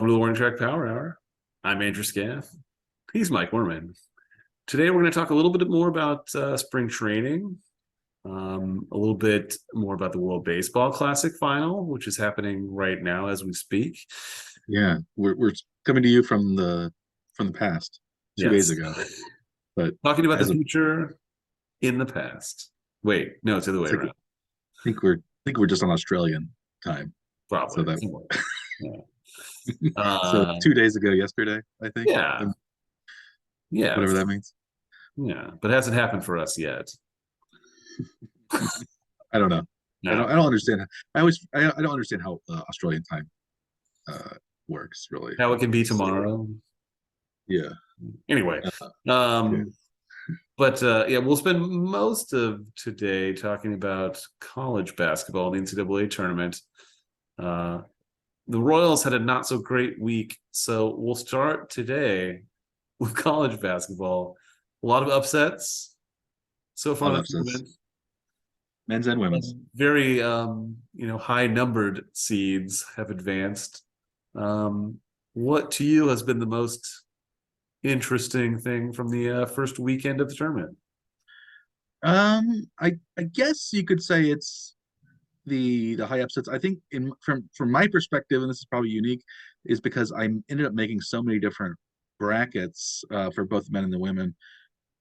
Welcome to the Warning Track Power Hour. I'm Andrew Scaff. He's Mike Werman. Today we're going to talk a little bit more about spring training, a little bit more about the World Baseball Classic final, which is happening right now as we speak. Yeah, we're coming to you from the past 2 days Yes. ago, but Talking about the as of future in the past. Wait, no, it's the other way around. I think we're just on Australian time, so Probably. that Yeah. so 2 days ago yesterday, I think, Yeah. Yeah. whatever that means. Yeah. But it hasn't happened for us yet. I don't know. No. I don't understand. I don't understand how Australian time uh, works really. How it can be tomorrow. Yeah. Anyway, Yeah. but yeah, we'll spend most of today talking about college basketball, the NCAA tournament. The Royals had a not so great week, so we'll start today with college basketball. A lot of upsets so far All in the upsets, tournament. men's and women's. Very high numbered seeds have advanced. What to you has been the most interesting thing from the first weekend of the tournament? I guess you could say it's the high upsets. I think from my perspective, and this is probably unique, is because I ended up making so many different brackets for both men and the women,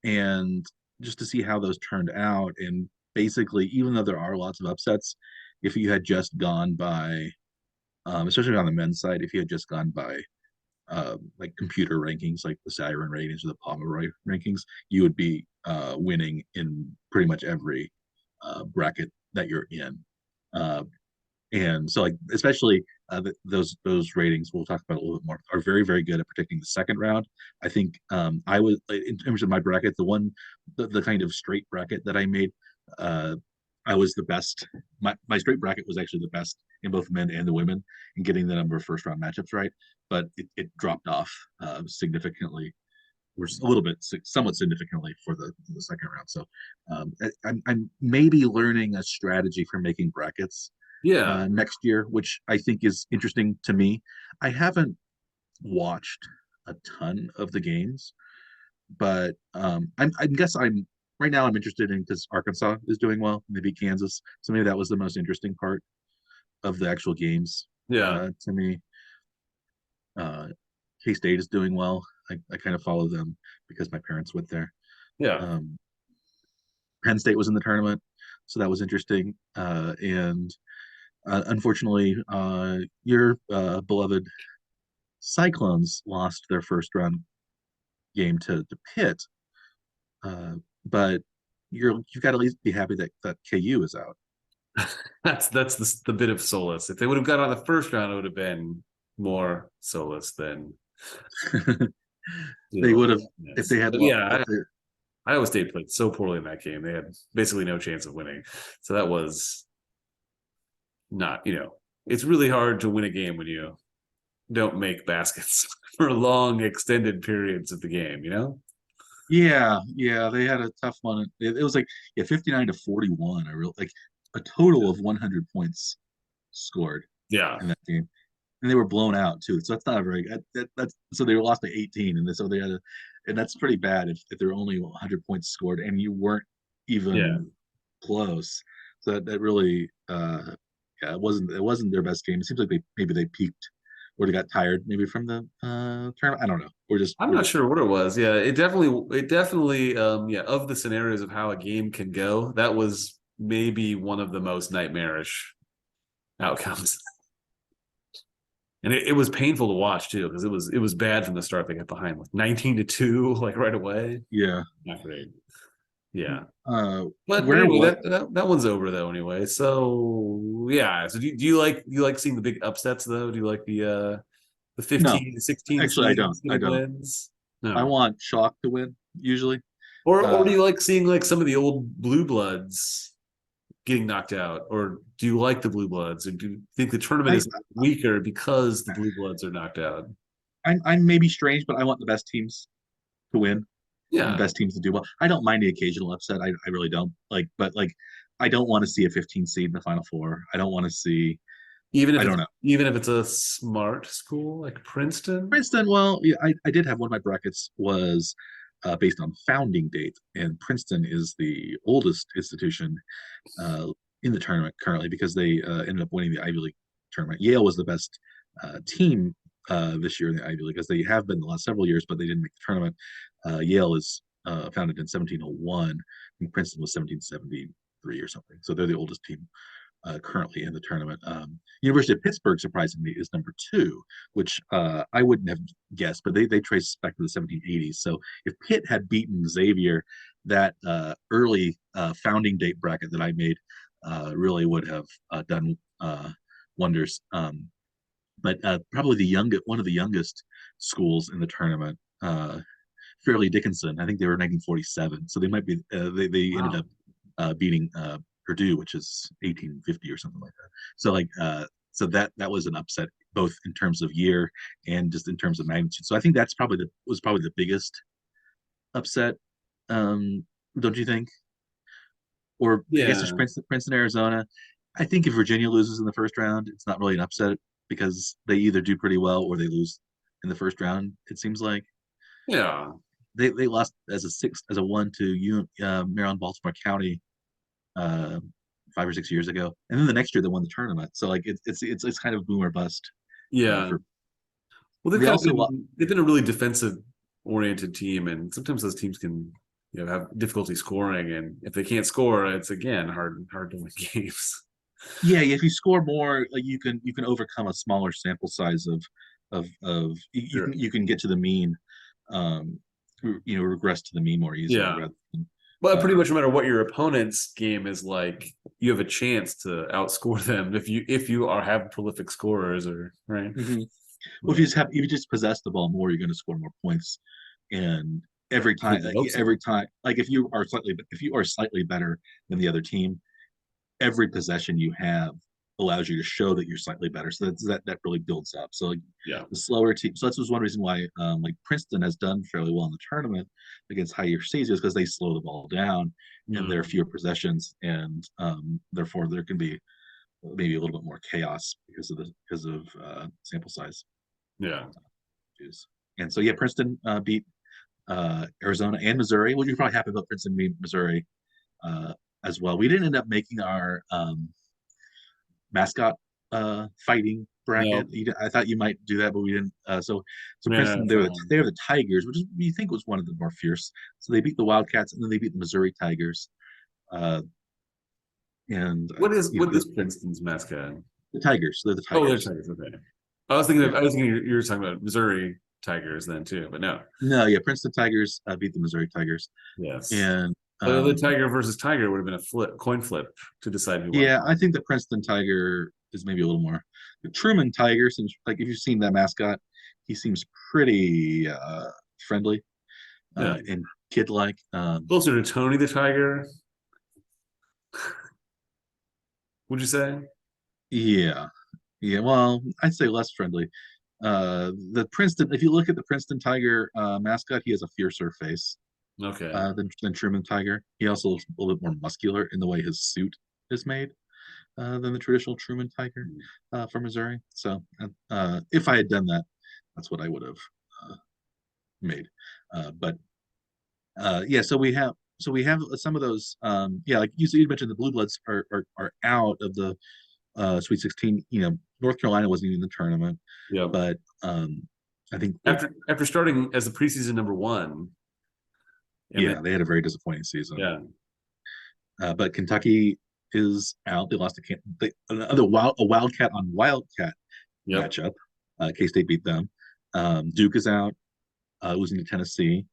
and just to see how those turned out. And basically, even though there are lots of upsets, if you had just gone by, especially on the men's side, if you had just gone by like computer rankings, like the Siren ratings or the Pomeroy rankings, you would be winning in pretty much every bracket that you're in. Uh, and so, like, especially those ratings we'll talk about a little bit more are very, very good at predicting the second round. I think I was, in terms of my bracket, the kind of straight bracket that I made, uh, I was the best. My straight bracket was actually the best in both men and the women in getting the number of first round matchups right, but it dropped off significantly, or a little bit, somewhat significantly for the second round. So I'm maybe learning a strategy for making brackets Yeah. next year, which I think is interesting to me. I haven't watched a ton of the games, but I guess I'm right now I'm interested in because Arkansas is doing well, maybe Kansas. So maybe that was the most interesting part of the actual games Yeah. to me. K-State is doing well. I kind of follow them because my parents went there. Yeah. Um, Penn State was in the tournament, so that was interesting. And unfortunately, your beloved Cyclones lost their first round game to Pitt, but you've got to at least be happy that KU is out. That's the bit of solace. If they would have got on the first round, it would have been more solace than They would have if yes. they had But yeah, if they, Iowa State played so poorly in that game. They had basically no chance of winning. So that was not, it's really hard to win a game when you don't make baskets for long extended periods of the game. yeah, they had a tough one. It was like 59-41, a real like a total of 100 points scored Yeah. in that game, and they were blown out too. So that's not a very that's so they were lost by 18, so they had and that's pretty bad if there were only 100 points scored and you weren't Yeah. even close. So that really yeah, it wasn't their best game. It seems like maybe they peaked or they got tired maybe from the tournament. I don't know. I'm We're not just sure what it was. Yeah, it definitely yeah, of the scenarios of how a game can go, that was maybe one of the most nightmarish outcomes. And it was painful to watch too, because it was bad from the start. They got behind like 19-2, like right away. yeah. Not great. Yeah. Uh, But where anyway, what? that one's over though anyway. So yeah. So do you like seeing the big upsets though? Do you like the No, 15 to 16 actually, I don't. seeds I getting don't. wins? I No. want Chalk to win usually. Or do Uh, you like seeing like some of the old blue bloods getting knocked out? Or do you like the blue bloods? Or do you think the tournament I is weaker because the blue bloods are knocked out? I'm maybe strange, but I want the best teams to win and the Yeah. best teams to do well. I don't mind the occasional upset. I really don't but like I don't want to see a 15 seed in the Final Four. I don't want to see I don't know. Even if it's a smart school like Princeton. Princeton, well, yeah, I did have one of my brackets was based on founding date, and Princeton is the oldest institution uh, in the tournament currently because they ended up winning the Ivy League tournament. Yale was the best team this year in the Ivy League, as they have been the last several years, but they didn't make the tournament. Yale is founded in 1701, and Princeton was 1773 or something. So they're the oldest team currently in the tournament. University of Pittsburgh, surprisingly, is number two, which I wouldn't have guessed, but they trace back to the 1780s. So if Pitt had beaten Xavier, that early founding date bracket that I made really would have done wonders. But probably one of the youngest schools in the tournament, Fairleigh Dickinson. I think they were 1947, so they might be. They ended Wow. up beating Purdue, which is 1850 or something like that. So so that was an upset both in terms of year and just in terms of magnitude. So I think that's probably the biggest upset. Don't you think? Or I guess there's Yeah. Princeton, Arizona. I think if Virginia loses in the first round, it's not really an upset because they either do pretty well or they lose in the first round. It seems like Yeah. they lost as a one to Maryland Baltimore County uh, 5 or 6 years ago, and then the next year they won the tournament. So like it's kind of boom or bust Yeah. for. Well, They also they've been a really defensive oriented team, and sometimes those teams can have difficulty scoring, and if they can't score, it's again hard to win games. yeah, if you score more, like you can overcome a smaller sample size of Sure. you can get to the mean, um, regress to the mean more easily Yeah. rather than. But pretty Uh, much no matter what your opponent's game is like, you have a chance to outscore them if you are have prolific scorers or right. mhm. Well, Yeah. if you just possess the ball more, you're going to score more points, and I think you hope so. every time, like if you are slightly better than the other team, every possession you have allows you to show that you're slightly better. So that really builds up. So like Yeah. the slower team. So that's just one reason why like Princeton has done fairly well in the tournament against higher seeds is because they slow the ball down and there are Mm. fewer possessions, and therefore there can be maybe a little bit more chaos because of sample size Yeah. issues. And so yeah, Princeton beat Arizona and Missouri. Well, you're probably happy about Princeton beat Missouri uh, as well. We didn't end up making our mascot fighting bracket. No. I thought you might do that, but we didn't. So No, no, Princeton, it's fine. they were the Tigers, which we think was one of the more fierce. So they beat the Wildcats, and then they beat the Missouri Tigers. Uh, and What is Princeton's mascot? the Tigers, they're the Oh, they're Tigers. Tigers. Okay. Yeah. I was thinking you were talking about Missouri Tigers then too, but no. No, yeah, Princeton Tigers beat the Missouri Tigers, Yes. and The Tiger versus Tiger would have been a coin flip to decide who won. yeah, I think the Princeton Tiger is maybe a little more. The Truman Tiger seems like if you've seen that mascot, he seems pretty friendly Yeah. and kid-like. Closer to Tony the Tiger, would you say? Yeah, yeah. Well, I'd say less friendly. The Princeton, if you look at the Princeton Tiger mascot, he has a fiercer face Okay. than Truman Tiger. He also looks a little bit more muscular in the way his suit is made than the traditional Truman Tiger from Missouri. So if I had done that, that's what I would have uh, made. But yeah, so we have some of those. Yeah, like you mentioned, the Blue Bloods are out of the Sweet 16. North Carolina wasn't even in the tournament, Yeah. but I think that After starting as the preseason number one, and then yeah, they had a very disappointing season. yeah. But Kentucky is out. They lost another a Wildcat on Wildcat Yep. matchup. K-State beat them. Duke is out, losing to Tennessee.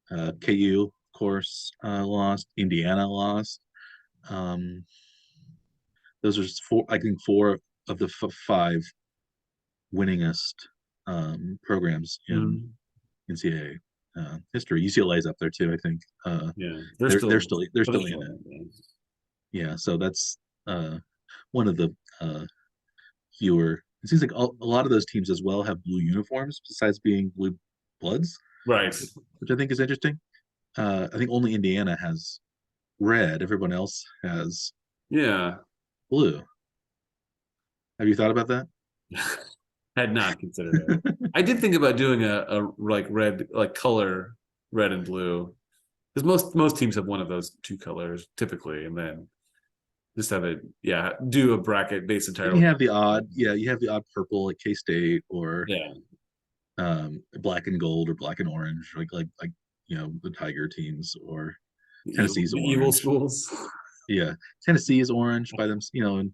KU, of course, lost. Indiana lost. Um, those are just four. I think four of the five winningest programs in Mhm. NCAA history. UCLA is up there too. I think Yeah. they're But they're still in still it. yeah. Yeah, so that's one of the fewer. It seems like a lot of those teams as well have blue uniforms besides being blue bloods, Right. which I think is interesting. I think only Indiana has red. Everyone else has Yeah. blue. Have you thought about that? Had not considered it. I did think about doing a like red, like color red and blue, because most teams have one of those two colors typically, and then just have it, yeah, do a bracket based And you entirely. have the odd, yeah, you have the odd purple like K-State or Yeah, black and gold or black and orange, like the Tiger teams or Tennessee's the evil orange. schools. Yeah, Tennessee is orange by them, and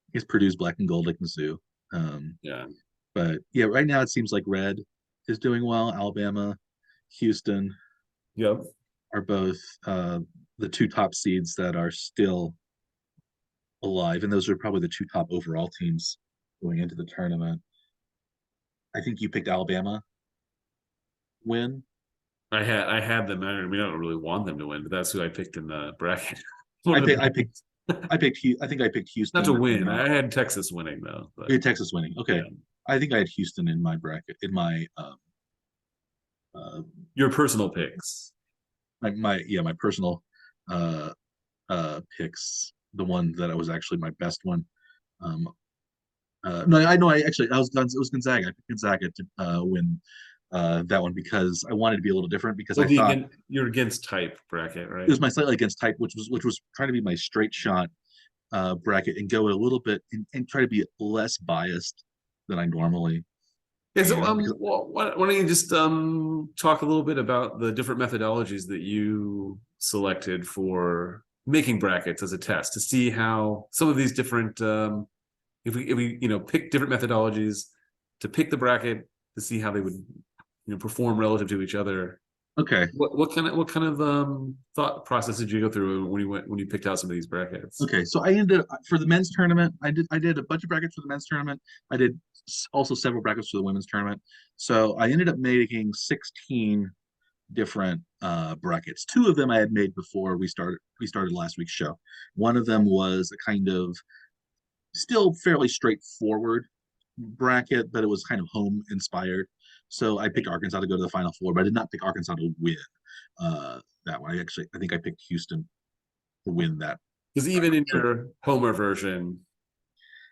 I guess Purdue's black and gold like Mizzou. Um, Yeah. but yeah, right now it seems like red is doing well. Alabama, Houston Yep. are both the two top seeds that are still alive, and those are probably the two top overall teams going into the tournament. I think you picked Alabama win. I had them. We don't really want them to win, but that's who I picked in the bracket. I One of picked I the picked I picked I think I picked not to Houston win. in I had Texas winning though, but Texas winning. yeah. Okay, I think I had Houston in my bracket in uh, Your personal picks. my personal uh picks. The one that I was actually my best one. Um, no, I know. It was Gonzaga. I picked Gonzaga to win that one because I wanted to be a little different because Well, I thought you're against type bracket, it right? was my slightly against type, which was trying to be my straight shot bracket and go a little bit and try to be less biased than I normally Yeah, so am because well, why don't you just talk a little bit about the different methodologies that you selected for making brackets as a test to see how some of these different if we pick different methodologies to pick the bracket to see how they would perform relative to each other. okay. What kind of thought process did you go through when you picked out some of these brackets? Okay, so I ended up for the men's tournament. I did a bunch of brackets for the men's tournament. I did also several brackets for the women's tournament. So I ended up making 16 different brackets. Two of them I had made before we started last week's show. One of them was a kind of still fairly straightforward bracket, but it was kind of home inspired. So I picked Arkansas to go to the Final Four, but I did not pick Arkansas to win that one. I think I picked Houston to win that. Because even in So your Homer version,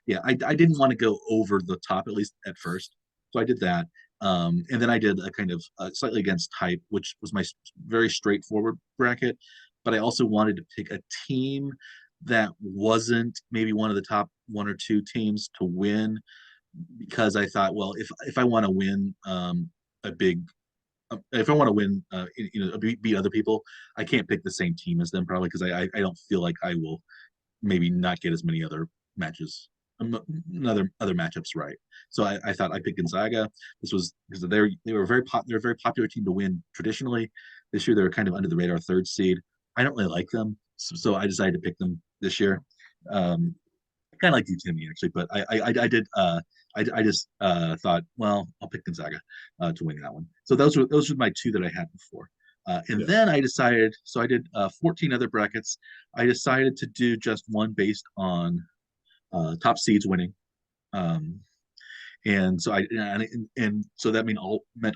yeah, I didn't want to go over the top at least at first, so I did that. And then I did a kind of slightly against type, which was my very straightforward bracket. But I also wanted to pick a team that wasn't maybe one of the top one or two teams to win, because I thought, well, if I want to win a big, if I want to win, beat other people, I can't pick the same team as them probably because I don't feel like I will maybe not get as many other matches, other matchups right. So I thought I picked Gonzaga. This was because they're a very popular team to win traditionally. This year they're kind of under the radar third seed. I don't really like them, so I decided to pick them this year. I kind of like you, Timmy, actually, but I did I just thought, well, I'll pick Gonzaga to win that one. So those were my two that I had before. And yeah. then I decided, so I did 14 other brackets. I decided to do just one based on top seeds winning. Um, and so and so that meant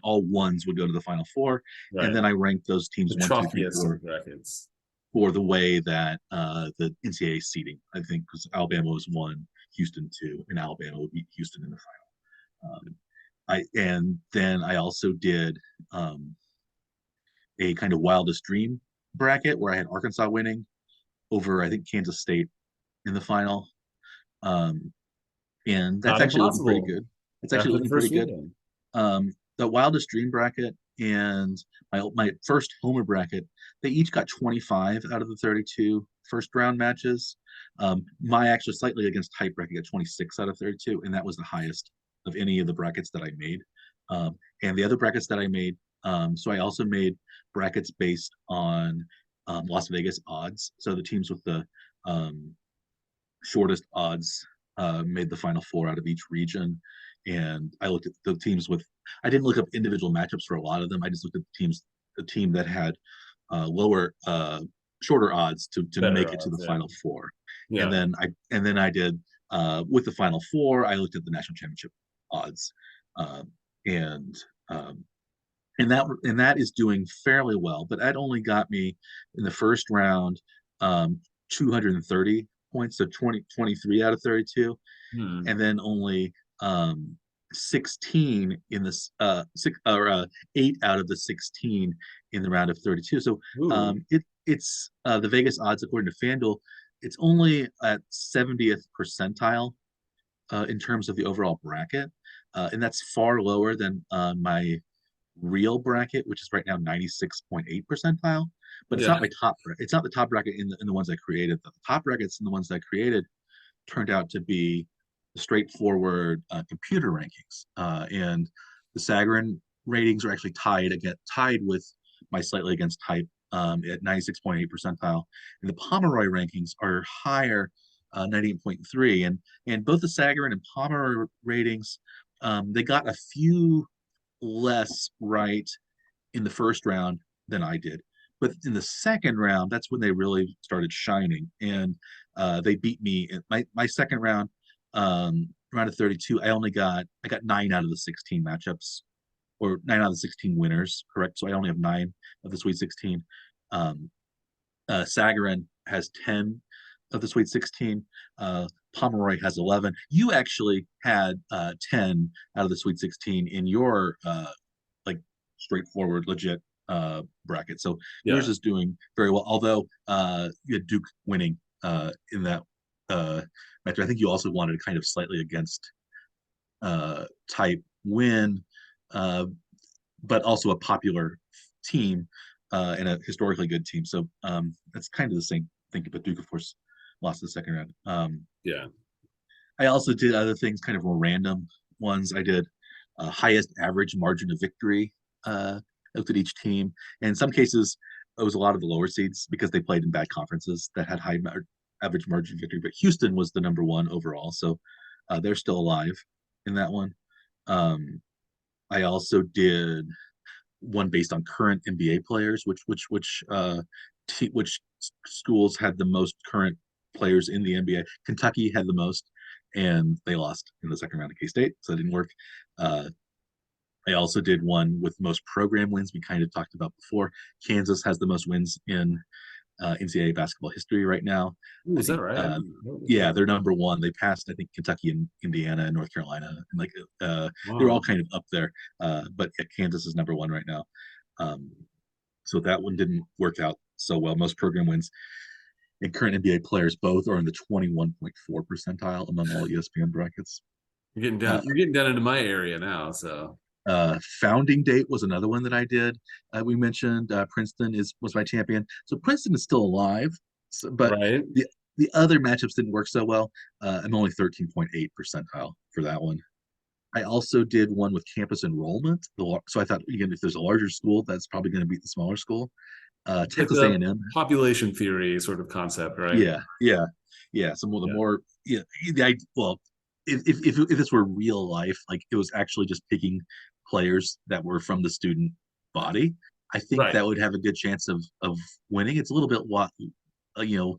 all ones would go to the Final Four. And Right. then I ranked those The teams one, two, three, chalkiest four of brackets. for the way that the NCAA seeding, I think, because Alabama was one, Houston two, and Alabama would beat Houston in the final. And then I also did a kind of wildest dream bracket where I had Arkansas winning over, I think, Kansas State in the final. Um, and that's Not actually looking pretty impossible good. It's actually after the looking pretty first good. weekend. The wildest dream bracket and my first homer bracket, they each got 25 out of the 32 first round matches. My actually slightly against type bracket got 26 out of 32, and that was the highest of any of the brackets that I made. And the other brackets that I made, so I also made brackets based on Las Vegas odds. So the teams with the um, shortest odds made the final four out of each region. And I looked at the teams with, I didn't look up individual matchups for a lot of them. I just looked at the team that had lower, shorter odds to Better make it to odds, the yeah. final four. And Yeah. then I did with the final four, I looked at the national championship odds. Um, and um, and that is doing fairly well, but that only got me in the first round 230 points, so 23 out of 32, Hmm. and then only 16 in this six or 8 out of the 16 in the round of 32. So Ooh. it's the Vegas odds according to FanDuel, it's only at 70th percentile in terms of the overall bracket, and that's far lower than my real bracket, which is right now 96.8 percentile. But it's not Yeah. my top. It's not the top bracket in the ones I created. The top brackets in the ones I created turned out to be straightforward computer rankings, and the Sagarin ratings are actually tied with my slightly against type at 96.8 percentile, and the Pomeroy rankings are higher, 98.3, and both the Sagarin and Pomeroy ratings, they got a few less right in the first round than I did. But in the second round, that's when they really started shining, and they beat me in my second round, round of 32. I got 9 out of the 16 matchups, or 9 out of the 16 winners, correct? So I only have 9 of the Sweet 16. Um, Sagarin has 10 of the Sweet 16. Pomeroy has 11. You actually had 10 out of the Sweet 16 in your like straightforward, legit bracket. So yours Yeah. is doing very well. Although you had Duke winning in that match. I think you also wanted kind of slightly against type win, uh, but also a popular team and a historically good team. So that's kind of the same thing. But Duke, of course, lost the second round. Yeah. I also did other things, kind of more random ones. I did highest average margin of victory. I looked at each team, and in some cases, it was a lot of the lower seeds because they played in bad conferences that had average margin of victory. But Houston was the number one overall, so they're still alive in that one. Um, I also did one based on current NBA players, which schools had the most current players in the NBA. Kentucky had the most, and they lost in the second round of K State, so it didn't work. Uh, I also did one with most program wins. We kind of talked about before. Kansas has the most wins in NCAA basketball history right now. Ooh, I is that think, right? I didn't know yeah, that. they're number one. They passed, I think, Kentucky and Indiana and North Carolina, and they're all Wow. kind of up there. But yeah, Kansas is number one right now. Um, so that one didn't work out so well. Most program wins and current NBA players both are in the 21.4 percentile among all ESPN brackets. You're getting Uh, down. You're getting down into my area now. So Founding date was another one that I did. We mentioned Princeton was my champion, so Princeton is still alive, but right. the other matchups didn't work so well. I'm only 13.8 percentile for that one. I also did one with campus enrollment. So I thought, again, if there's a larger school, that's probably going to beat the smaller school. Like Texas the A&M. population theory sort of concept, right? Yeah, yeah, yeah. Some of the Yeah. more, yeah, well, if this were real life, like it was actually just picking players that were from the student body, I think Right. that would have a good chance of winning. It's a little bit what you know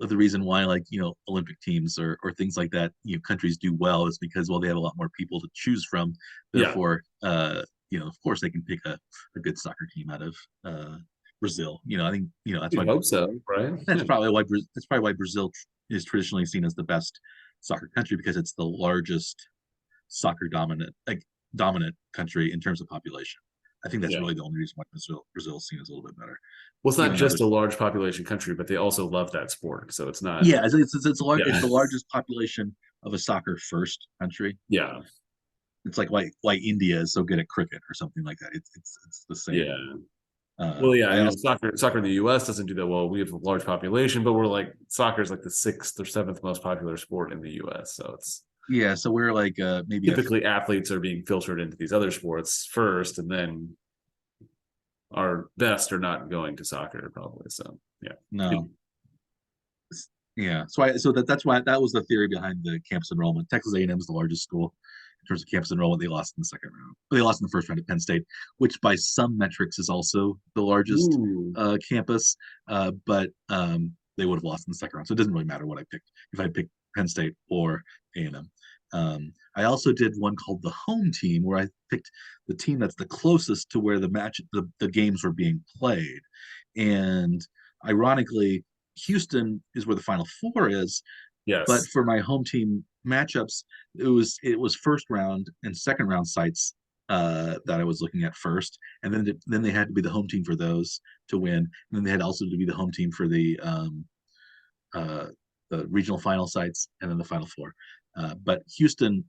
the reason why, like, Olympic teams or things like that, countries do well is because, well, they have a lot more people to choose from. Yeah. Therefore, of course they can pick a good soccer team out of Brazil. I think that's You'd why hope so, right? that's probably why Brazil is traditionally seen as the best soccer country, because it's the largest soccer dominant country in terms of population. I think that's Yeah. really the only reason why Brazil is seen as a little bit better, Well, it's not even though just there's a large population country, but they also love that sport. So it's not. yeah, it's Yeah. the largest population of a soccer first country. Yeah. It's like why India is so good at cricket or something like that. It's the same. Yeah. Well, yeah, I also soccer in the U.S. doesn't do that well. We have a large population, but we're like soccer is like the sixth or seventh most popular sport in the U.S. So it's yeah, so we're like maybe typically athletes are being filtered into these other sports first, and then our best are not going to soccer probably. So yeah, no. Yeah, that's why that was the theory behind the campus enrollment. Texas A&M is the largest school in terms of campus enrollment. They lost in the second round. They lost in the first round to Penn State, which by some metrics is also the largest ooh, campus. But they would have lost in the second round, so it doesn't really matter what I picked if I picked Penn State or A&M. I also did one called the home team, where I picked the team that's the closest to where the games were being played, and ironically, Houston is where the Final Four is. But Yes. for my home team matchups, it was first round and second round sites that I was looking at first, and then they had to be the home team for those to win, and then they had also to be the home team for uh, the regional final sites, and then the Final Four. But Houston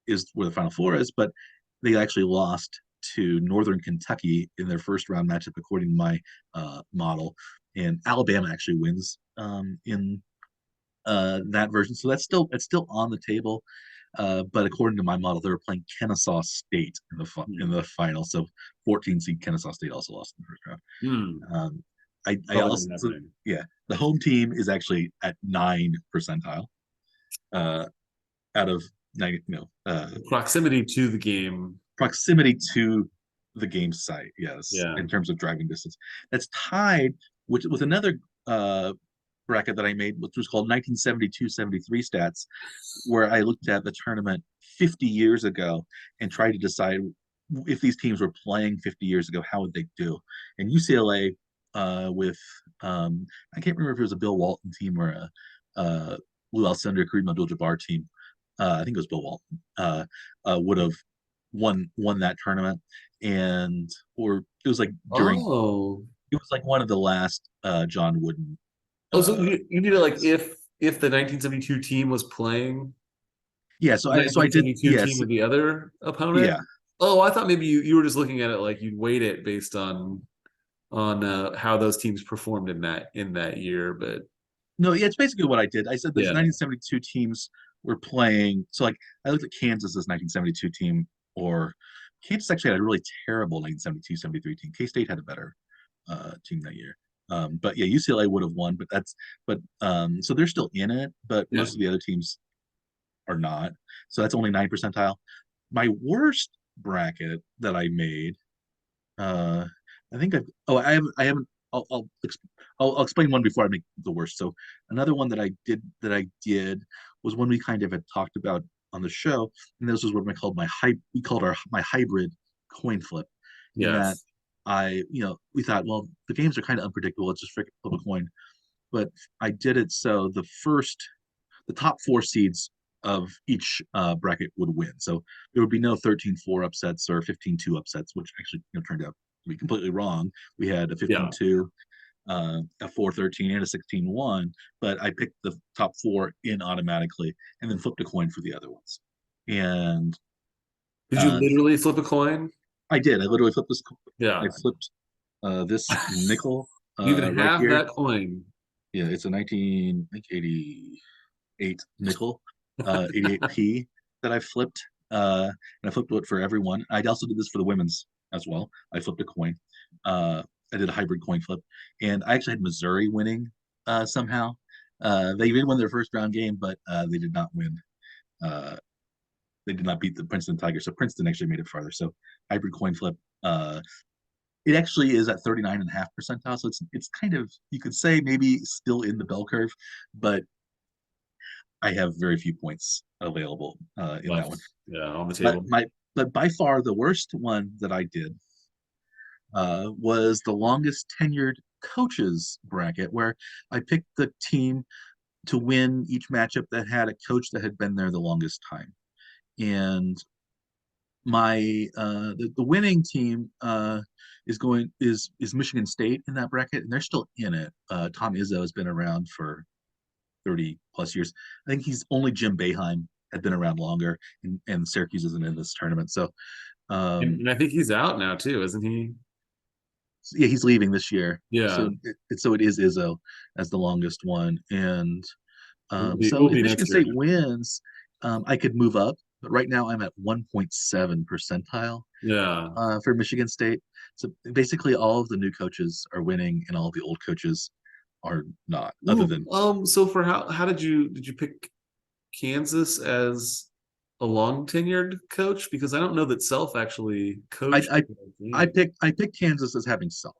is where the Final Four is, but they actually lost to Northern Kentucky in their first round matchup, according to my model, and Alabama actually wins in that version. So that's still on the table. But according to my model, they were playing Kennesaw State in the final. So 14 seed Kennesaw State also lost in the first round. Hmm. I Probably also not happening. yeah, the home team is actually at 9 percentile uh, out of 90. No, Proximity to the game. proximity to the game site. Yes, Yeah. in terms of driving distance, that's tied with another bracket that I made, which was called 1972-73 stats, where I looked at the tournament 50 years ago and tried to decide if these teams were playing 50 years ago, how would they do? And UCLA with I can't remember if it was a Bill Walton team or a Lou Alcindor, Kareem Abdul-Jabbar team. I think it was Bill Walton. Would have won that tournament, and or it was like during Oh. it was like one of the last John Wooden. Oh, so Uh, you need to like if the 1972 team was playing yeah, the so I did 1972 team yes, of the other opponent. yeah. Oh, I thought maybe you were just looking at it like you'd weight it based on how those teams performed in that year. But No, yeah, it's basically what I did. I said those yeah, 1972 teams were playing. So like I looked at Kansas's 1972 team, or Kansas actually had a really terrible 1972-73 team. K-State had a better team that year. But yeah, UCLA would have won, but so they're still in it, but yeah. most of the other teams are not. So that's only 9 percentile. My worst bracket that I made, uh, I think I haven't. I'll explain one before I make the worst. So another one that I did was one we kind of had talked about on the show, and this was what we called my hybrid coin flip, in that Yes. we thought, well, the games are kind of unpredictable. Let's just flip a coin. But I did it so the top 4 seeds of each bracket would win. So there would be no 13-4 upsets or 15-2 upsets, which actually turned out to be completely wrong. We had a Yeah. 15-2, a 4-13, and a 16-1, but I picked the top 4 in automatically and then flipped a coin for the other ones. And Did you uh, literally flip a coin? I did. I literally flipped this. I Yeah. flipped this nickel You can right have here. that coin. Yeah, it's a 1988 nickel, 88p that I flipped. And I flipped it for everyone. I also did this for the women's as well. I flipped a coin. I did a hybrid coin flip, and I actually had Missouri winning somehow. They did win their first round game, but they did not win. Uh, they did not beat the Princeton Tigers, so Princeton actually made it farther. So hybrid coin flip. It actually is at 39.5 percentile, so it's kind of, you could say, maybe still in the bell curve, but I have very few points available in that one. Left. Yeah, on the But table. by far the worst one that I did was the longest tenured coaches bracket, where I picked the team to win each matchup that had a coach that had been there the longest time. And the winning team is Michigan State in that bracket, and they're still in it. Tom Izzo has been around for 30 plus years. I think he's only Jim Boeheim had been around longer, and Syracuse isn't in this tournament. So And I think he's out now too, isn't he? yeah, he's leaving this year. Yeah. So it is Izzo as the longest one, and It so will if be Michigan next year. State wins, I could move up. But right now I'm at 1.7 percentile Yeah. for Michigan State. So basically, all of the new coaches are winning, and all of the old coaches are not. Other Ooh, than so for how did you pick Kansas as a long tenured coach? Because I don't know that Self actually I coached I the I team. picked Kansas as having self.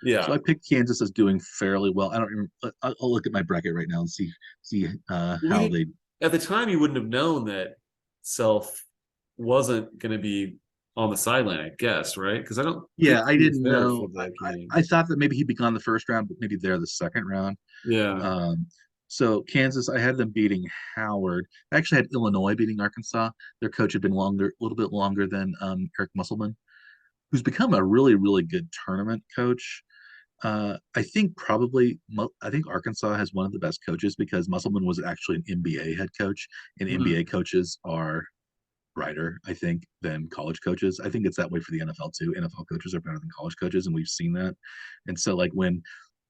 So Yeah. I picked Kansas as doing fairly well. I don't even. I'll look at my bracket right now and see We how didn't they. at the time you wouldn't have known that Self wasn't going to be on the sideline, I guess, right? Because I don't think Yeah, I he was didn't there know. for the game. I thought that maybe he'd be gone the first round, but maybe there the second round. Yeah. Um, so Kansas, I had them beating Howard. I actually had Illinois beating Arkansas. Their coach had been longer, a little bit longer than Eric Musselman, who's become a really, really good tournament coach. I think I think Arkansas has one of the best coaches because Musselman was actually an NBA head coach, and Hmm. NBA coaches are brighter, I think, than college coaches. I think it's that way for the NFL too. NFL coaches are better than college coaches, and we've seen that. And so, like when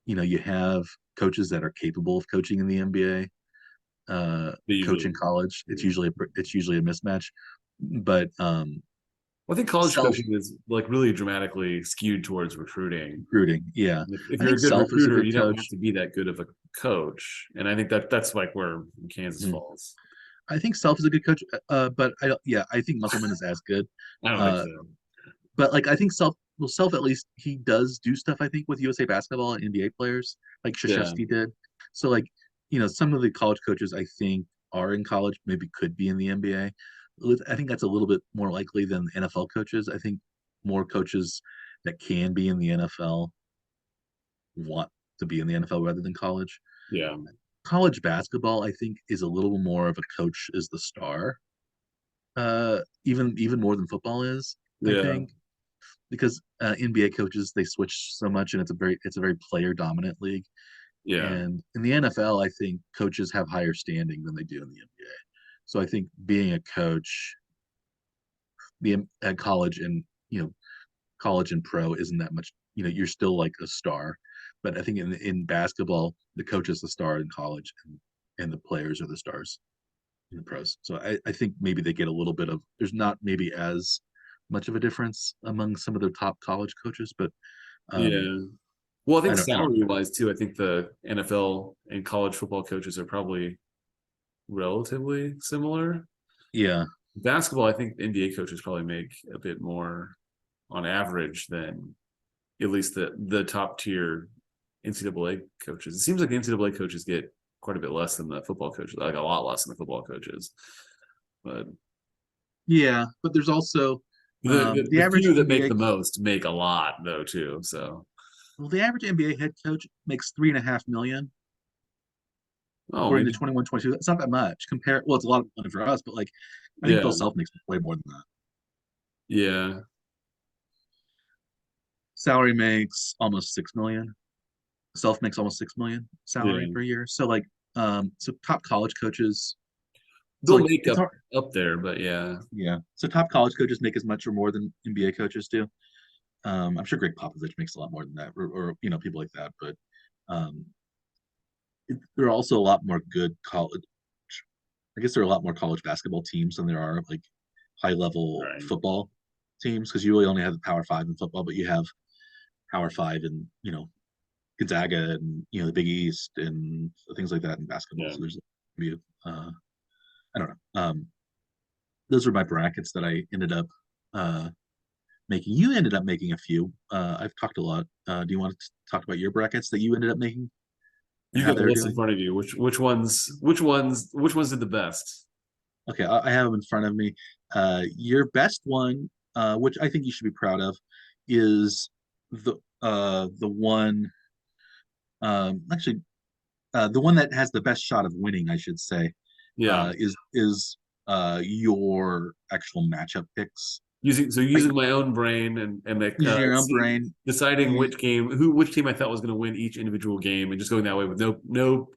you have coaches that are capable of coaching in the NBA, They coach in usually. college, it's usually a mismatch. But I think college Self coaching is like really dramatically skewed towards recruiting. recruiting, yeah, If I you're think a good Self is a recruiter, good you don't have coach. to be that good of a coach. And I think that's like where Kansas Mhm. falls. I think Self is a good coach, but I don't. Yeah, I think Musselman is as good. I don't think Uh, so. but like I think Self at least he does do stuff I think with USA basketball and NBA players like Yeah. Krzyzewski did. So like some of the college coaches I think are in college maybe could be in the NBA. I think that's a little bit more likely than NFL coaches. I think more coaches that can be in the NFL want to be in the NFL rather than college. Yeah. College basketball I think is a little more of a coach is the star, even more than football is. I Yeah. think because NBA coaches they switch so much, and it's a very player dominant league. Yeah. And in the NFL, I think coaches have higher standing than they do in the NBA. So I think being a coach, at college and college and pro isn't that much. You're still like a star, but I think in basketball, the coach is the star in college, and the players are the stars in the pros. So I think maybe they get a little bit of there's not maybe as much of a difference among some of the top college coaches, but um, Yeah. Well, I I think don't. salary wise too, I think the NFL and college football coaches are probably relatively similar. Yeah, Basketball, I think NBA coaches probably make a bit more on average than at least the top tier NCAA coaches. It seems like the NCAA coaches get quite a bit less than the football coaches, like a lot less than the football coaches. But yeah, but there's also the the average few that make NBA. the most make a lot though too. So Well, the average NBA head coach makes 3.5 million oh according to maybe 21-22. It's not that much. Well, it's a lot of money for us, but like I think Bill yeah Self makes way more than that. yeah Salary makes almost 6 million. Self makes almost 6 million salary yeah per year. So like so top college coaches. So they'll like make it's hard. up there, but yeah Yeah. So top college coaches make as much or more than NBA coaches do. I'm sure Greg Popovich makes a lot more than that, or people like that. But um, there are also a lot more good college. I guess there are a lot more college basketball teams than there are like high level right football teams because you really only have the Power Five in football, but you have Power Five and Gonzaga and the Big East and things like that in basketball. yeah. So there's be I don't know. Those are my brackets that I ended up uh, making. You ended up making a few. I've talked a lot. Do you want to talk about your brackets that you ended up making and You how got the they're list in doing? front of you. Which ones did the best? Okay, I have them in front of me. Your best one, which I think you should be proud of, is the one actually the one that has the best shot of winning, I should say, Yeah. is your actual matchup picks. Like Using my own brain and like using your own brain, deciding you which team I thought was going to win each individual game and just going that way with no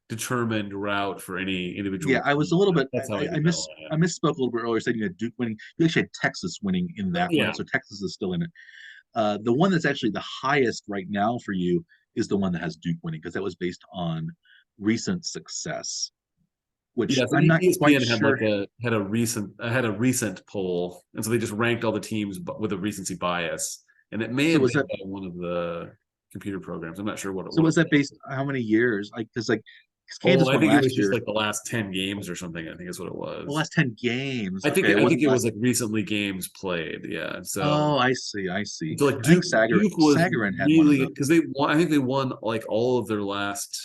predetermined route for any individual yeah, I was a team. little bit That's how I I did that miss one. I misspoke a little bit earlier, saying you had Duke winning. You actually had Texas winning in that one, Yeah. so Texas is still in it. The one that's actually the highest right now for you is the one that has Duke winning because that was based on recent success, which Yeah, so I'm not quite ESPN had sure. like a recent poll, and so they just ranked all the teams with a recency bias, and it may So have was been that by one of the computer programs. I'm not sure so what it was that was. based on how many years? Like because like 'cause Oh, Kansas I won think it was last just year, like the last 10 games or something. I think is what it the was. last 10 games. Okay, it I think wasn't it was last. like recently games played. Yeah. So Oh, I see. so like I think Duke was Sagarin had one of really those. because they won. I think they won like all of their last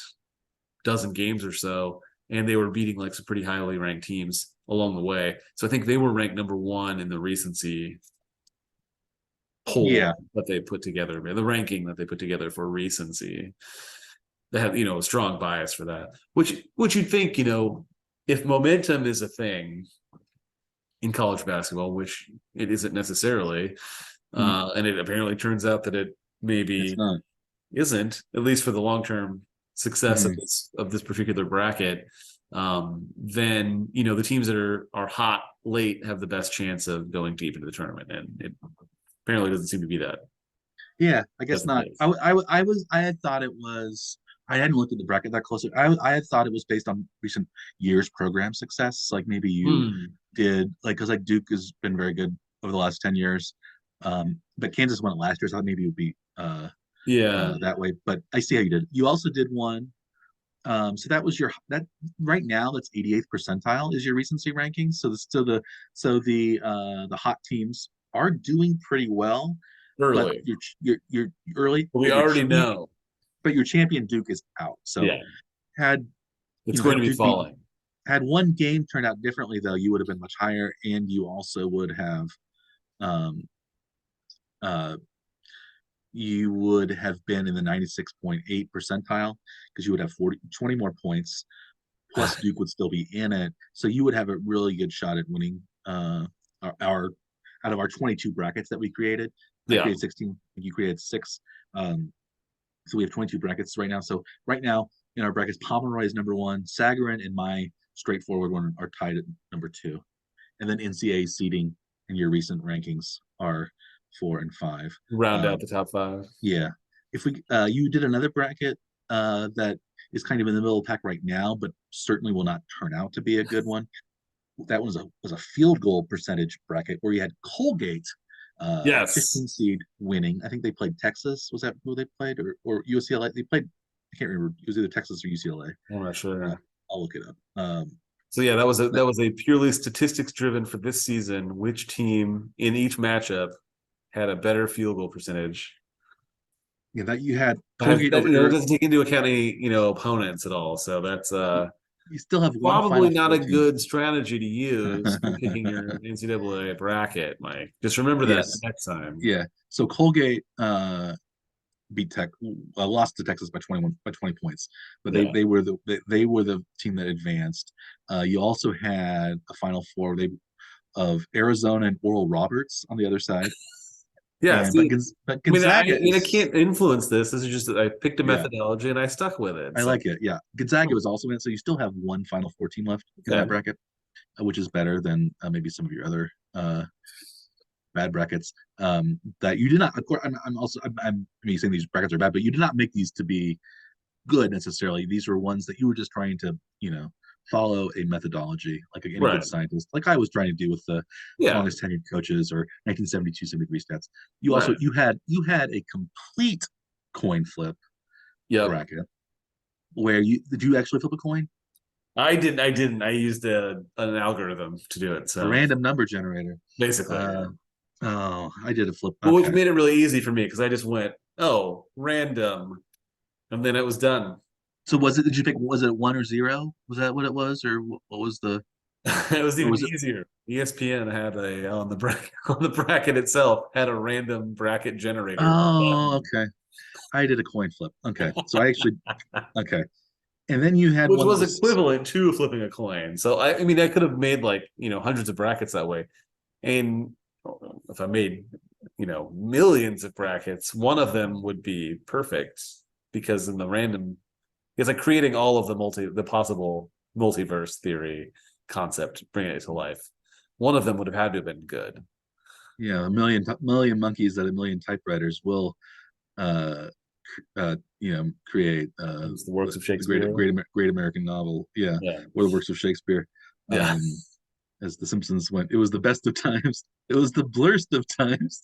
dozen games or so, and they were beating like some pretty highly ranked teams. along the way. So I think they were ranked number one in the recency poll Yeah. that they put together, the ranking that they put together for recency. They have, a strong bias for that, which you'd think, if momentum is a thing in college basketball, which it isn't necessarily, and it apparently turns out that it It's maybe not. isn't, at least for the long-term success Mhm. of this particular bracket, then the teams that are hot late have the best chance of going deep into the tournament, and it apparently doesn't seem to be that. Yeah, I guess That's the not. case. I had thought it was. I hadn't looked at the bracket that closely. I had thought it was based on recent years program success. Like maybe you Hmm. did like because like Duke has been very good over the last 10 years, but Kansas won it last year, so I thought maybe it would be Yeah, that way. But I see how you did. You also did one. So that was your that right now that's 88th percentile is your recency ranking. So the hot teams are doing pretty well, but early. your early We but your already know. but your champion Duke is out. So Yeah, had it's going to had be Duke beat falling. had one game turned out differently though, you would have been much higher, and you also would have um uh you would have been in the 96.8 percentile because you would have 20 more points plus Duke would still be in it. So you would have a really good shot at winning our out of our 22 brackets that we created. I Yeah, created 16, you created six. So we have 22 brackets right now. So right now in our brackets, Pomeroy is number one, Sagarin and my straightforward one are tied at number two. And then NCAA seeding in your recent rankings are 4 and 5. round out Um, the top five. yeah. If we you did another bracket that is kind of in the middle of the pack right now, but certainly will not turn out to be a good one. That was a field goal percentage bracket where you had Colgate, Yes, 15 seed winning. I think they played Texas. Was that who they played or UCLA? They played. I can't remember. It was either Texas or UCLA. I'm not sure. I'll look it up. So yeah, that was a But purely statistics driven for this season. Which team in each matchup had a better field goal percentage? yeah, that you had That, Colgate over it doesn't take into account any opponents at all. So that's you still have one probably Final not Four a team. good strategy to use for picking your NCAA bracket, Mike. Just remember that Yes, next time. yeah. So Colgate beat Tech, lost to Texas by 20 points, but Yeah. they were the team that advanced. You also had a Final Four of Arizona and Oral Roberts on the other side, Yeah. and See, but I Gonzaga mean, I is can't influence this. This is just that I picked a yeah, methodology and I stuck with it. I So like it. Yeah, Gonzaga was also in it, so you still have one Final Four team left in that okay. bracket, which is better than maybe some of your other bad brackets that you did not. Of course, I'm also I'm saying these brackets are bad, but you did not make these to be good necessarily. These were ones that you were just trying to follow a methodology like any good Right. scientist, like I was trying to do with the Yeah. longest tenured coaches or 1972 73 stats. You also Right. you had a complete coin flip Yep. bracket where you did you actually flip a coin, I didn't. I didn't. I used an algorithm to do it. a So random number generator? basically, uh oh, I did a flip. well, which Okay. made it really easy for me because I just went, oh, random, and then it was done. So did you pick, was it 1 or 0? Was that what it was, or what was the, It was or even was it? easier. ESPN had a on the bracket on the bracket itself had a random bracket generator Oh, button, okay. I did a coin flip. Okay. So I actually, okay. And then you had which one that was was, equivalent to flipping a coin. So I mean, I could have made like hundreds of brackets that way, and if I made millions of brackets, one of them would be perfect because in the random, it's like creating all of the possible multiverse theory concept, bringing it to life. One of them would have had to have been good. a million monkeys that a million typewriters will, uh, create It's the works of the great, Shakespeare. great American novel. Yeah. Yeah. Or the works of Shakespeare. Yeah. As the Simpsons went, it was the best of times. It was the blurst of times.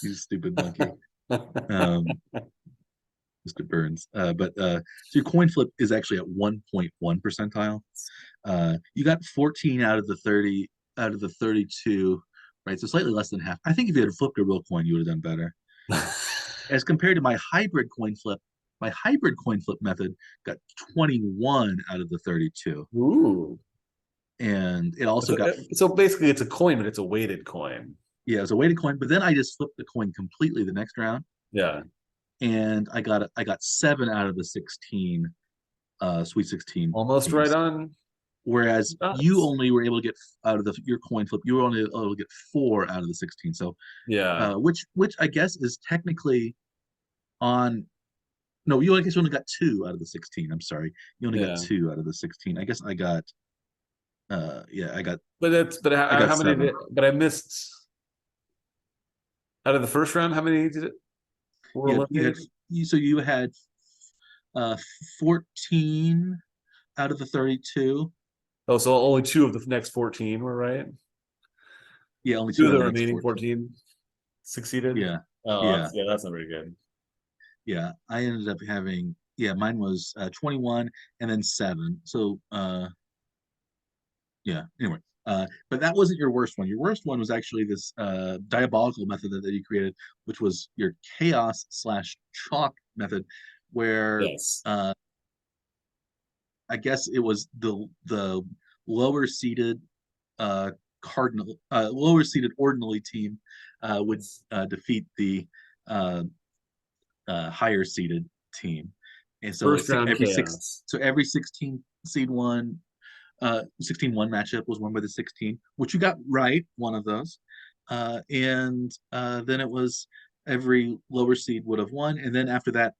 You stupid monkey. Um, Mr. Burns. So your coin flip is actually at 1.1 percentile. You got 14 out of the 30 out of the 32, right? So slightly less than half. I think if you had flipped a real coin, you would have done better. As compared to my hybrid coin flip method got 21 out of the 32. Ooh. and it also got, So basically, it's a coin, but it's a weighted coin. yeah, it was a weighted coin. But then I just flipped the coin completely the next round, Yeah, and I got 7 out of the 16 Sweet 16 almost right teams. on. Whereas you only were able to get out of your coin flip, you were only able to get 4 out of the 16. So, Yeah, which I guess is technically on. No, you I guess you only got 2 out of the 16. I'm sorry, you only got yeah. 2 out of the 16. I guess I got, yeah, But I got how many? 7. But I missed out of the first round. How many did it were You had eliminated? so you had uh 14 out of the 32. Oh, so only two of the next 14 were right. Yeah, only Two 2 of out of the the next remaining 14. 14 succeeded. Yeah, Oh, yeah, that's not very good. yeah. I ended up having, yeah, mine was 21 and then 7. So yeah, anyway. But that wasn't your worst one. Your worst one was actually this diabolical method that you created, which was your chaos slash chalk method, where Yes. I guess it was the lower seeded lower seeded ordinally team would defeat the uh, higher seeded team, and so First round chaos. every 16 seed one 16-1 matchup was won by the 16, which you got right, one of those. And then it was every lower seed would have won. And then after that,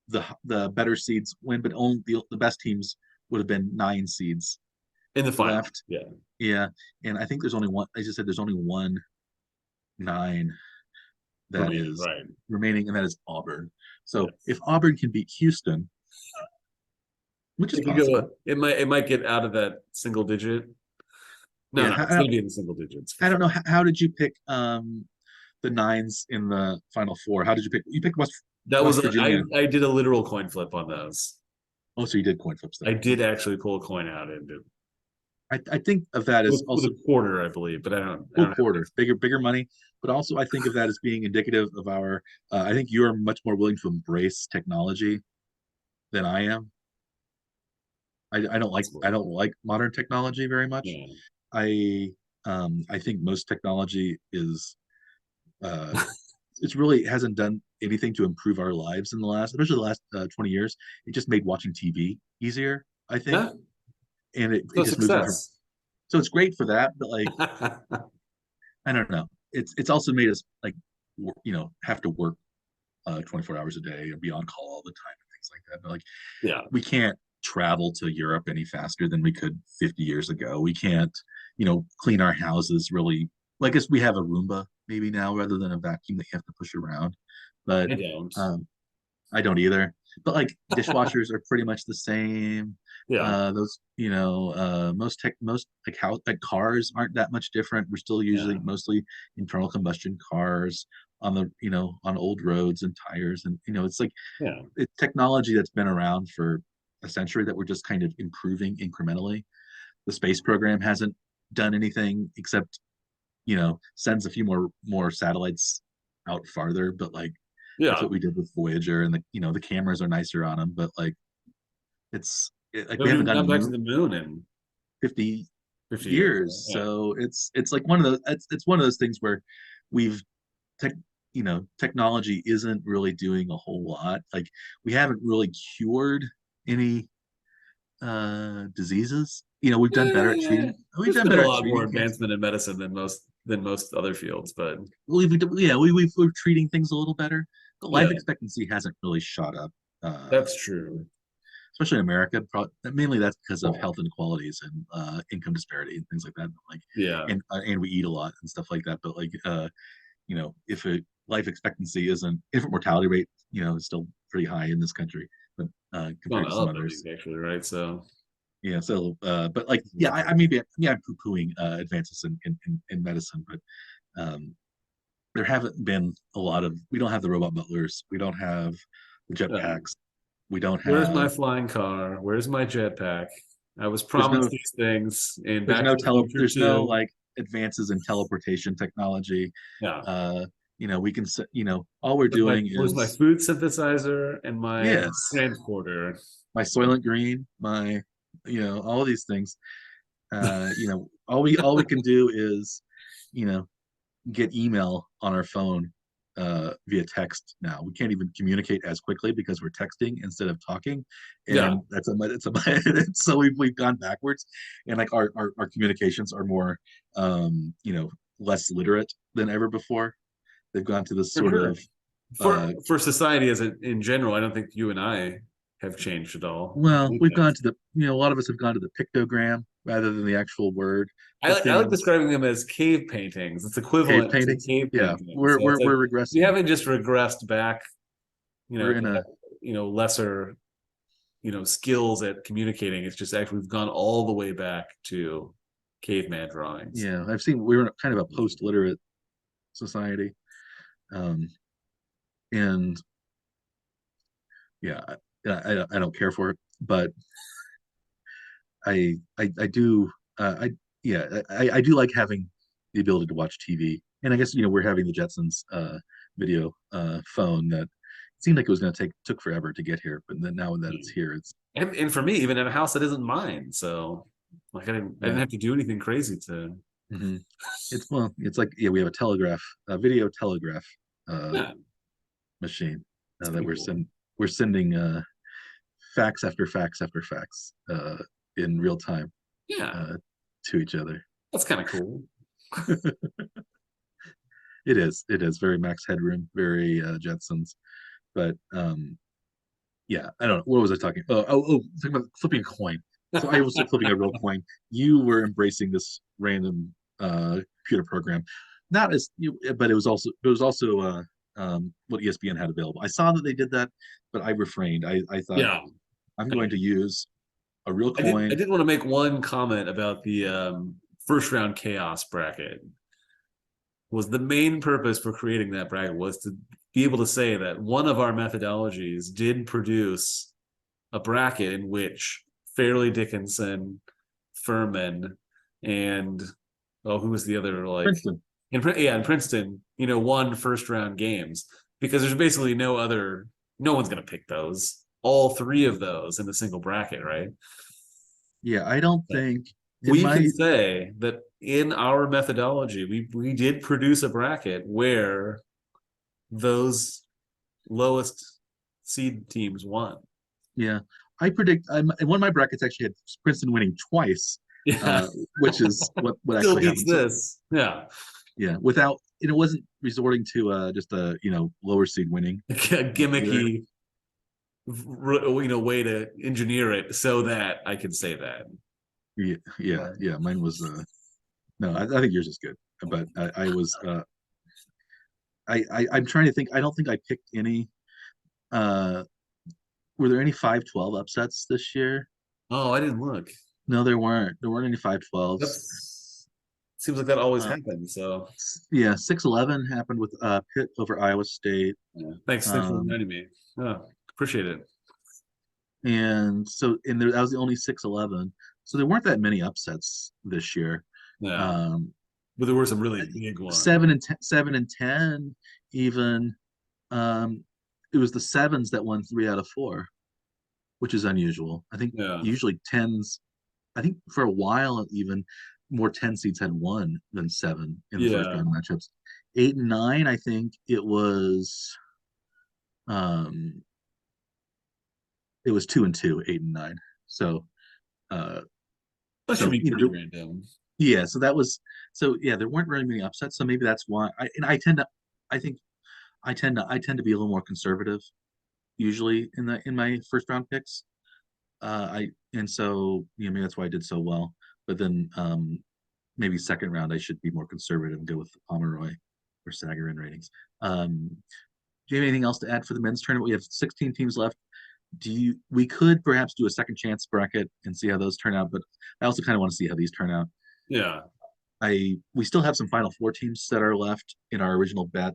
the better seeds win, but only the best teams would have been 9 seeds In the final. left. Yeah. Yeah. And I think there's only one, I just said there's only one 9 that Remaining, is right. remaining, and that is Auburn. So Yes. if Auburn can beat Houston, which is It could go. possible. It might get out of that single digit. No, Yeah. no, it's gonna be in the single digits. I don't know. How did you pick the 9s in the Final Four? How did you pick? You picked That was West Virginia. I did a literal coin flip on those. Oh, so you did coin flips I there. did actually pull a coin out and did I think of that as with also a quarter, I believe, but I full don't have quarter, bigger money. But also, I think of that as being indicative of our. I think you are much more willing to embrace technology than I am. I don't like modern technology very much. yeah. I think most technology is uh, it's really hasn't done anything to improve our lives in the last, especially the last 20 years. It just made watching TV easier, I think, Yeah. and it So just moves from. success. So it's great for that, but like I don't know, it's also made us like have to work 24 hours a day and be on call all the time and things like that. But like Yeah. we can't travel to Europe any faster than we could 50 years ago. We can't clean our houses really. Like, I guess we have a Roomba maybe now rather than a vacuum that you have to push around. But I don't. I don't either. But like dishwashers are pretty much the same. Yeah. Those, most like how like cars aren't that much different. We're still Yeah. usually mostly internal combustion cars on the on old roads and tires, and it's like Yeah. it's technology that's been around for a century that we're just kind of improving incrementally. The space program hasn't done anything except sends a few more satellites out farther, but like that's Yeah. what we did with Voyager, and the cameras are nicer on them, but like like We we haven't haven't even gone to gone the back to moon the moon in 50 50 years. years, Yeah. so it's like one of those it's one of those things where we've tech technology isn't really doing a whole lot. Like we haven't really cured any diseases. Eh, We've there's done been a better at lot more treating cancer. advancement in medicine than most other fields, but We're treating things a little better, but life yeah, expectancy hasn't really shot up, that's true. especially in America. Mainly that's because of health inequalities and income disparity and things like that. Like, Yeah. and we eat a lot and stuff like that. But like, if a life expectancy isn't, infant mortality rate, is still pretty high in this country, but Gone compared to some up, I others. think, actually, right? So Yeah. So, but like, yeah, I maybe yeah, I'm poo-pooing advances in medicine, but there haven't been a lot of. We don't have the robot butlers. We don't have the yeah. jetpacks. We don't Where's my have. flying car? Where's my jetpack? I was There's promised no. these things in There's Back no to the Future There's no too. like advances in teleportation technology. Yeah. Uh, we can. All we're doing Where's my is food synthesizer and my yes, transporter? my Soylent Green, my all these things. All we can do is, you know, get email on our phone via text now. We can't even communicate as quickly because we're texting instead of talking, Yeah. and so we've gone backwards, and like our communications are more less literate than ever before. They've gone to this For sort sure. of For society as in general, I don't think you and I have changed at all. well, we've gone to a lot of us have gone to the pictogram rather than the actual word for I like things. describing them as cave paintings. It's Cave equivalent to paintings, cave yeah, paintings. we're So it's we're, like we're we regressing. haven't just regressed back, We're in to a have, lesser, skills at communicating. It's just actually we've gone all the way back to caveman drawings. yeah. I've seen we're in kind of a post-literate society, um, and yeah, I don't care for it, but I do I do like having the ability to watch TV, and I guess we're having the Jetsons video phone that seemed like it was going to took forever to get here, but then now that it's here, it's And for me, even in a house that isn't mine, so like I didn't yeah. have to do anything crazy to. hmm it's like we have a video telegraph uh, Yeah, machine it's that pretty cool. we're sending fax after fax after fax in real time Yeah, uh, to each other. that's kind of cool. It is very Max Headroom, very Jetsons, but yeah, I don't know. What was I talking? Talking about flipping a coin. So I was flipping a real coin. You were embracing this random computer program, not as you, but it was also what ESPN had available. I saw that they did that, but I refrained. I thought Yeah, I'm going to use a real I coin. did want to make one comment about the first round chaos bracket. Was the main purpose for creating that bracket was to be able to say that one of our methodologies did produce a bracket in which Fairleigh Dickinson, Furman, and who was the other, like, Princeton. in Princeton, won first round games, because there's basically no one's gonna pick those, all three of those in the single bracket, right? Yeah, I don't So think in we can my say that in our methodology, we did produce a bracket where those lowest seed teams won. yeah. I predict one of my brackets actually had Princeton winning twice, Yeah, which is what still actually beats happened. So this. Yeah, yeah, without it wasn't resorting to just a lower seed winning a either. gimmicky, way to engineer it so that I can say that. Yeah. Mine was no, I think yours is good, but I was I'm trying to think. I don't think I picked any. Uh, were there any 5-12 upsets this year? Oh, I didn't look. No, there weren't. There weren't any 5-12s. That's seems like that always Uh, happens. So yeah, 6-11 happened with Pitt over Iowa State. yeah. Thanks for Um, reminding me. Oh, appreciate it. that was the only 6-11. So there weren't that many upsets this year. Yeah, Um, but there were some really big ones. 7 and 10 even. Um, it was the sevens that won 3 out of 4, which is unusual. I think Yeah, usually tens. I think for a while even more 10 seeds had won than 7 in the first yeah. round matchups. 8 and 9, I think um it was 2 and 2, 8 and 9. So uh That should so be pretty random. yeah, so there weren't really many upsets. So maybe that's why I tend to I think I tend to be a little more conservative usually in my first round picks. I and so maybe that's why I did so well. But then maybe second round I should be more conservative and go with the Pomeroy or Sagarin ratings. Do you have anything else to add for the men's tournament? We have 16 teams left. We could perhaps do a second chance bracket and see how those turn out, but I also kind of want to see how these turn out. Yeah, We still have some Final Four teams that are left in our original bet.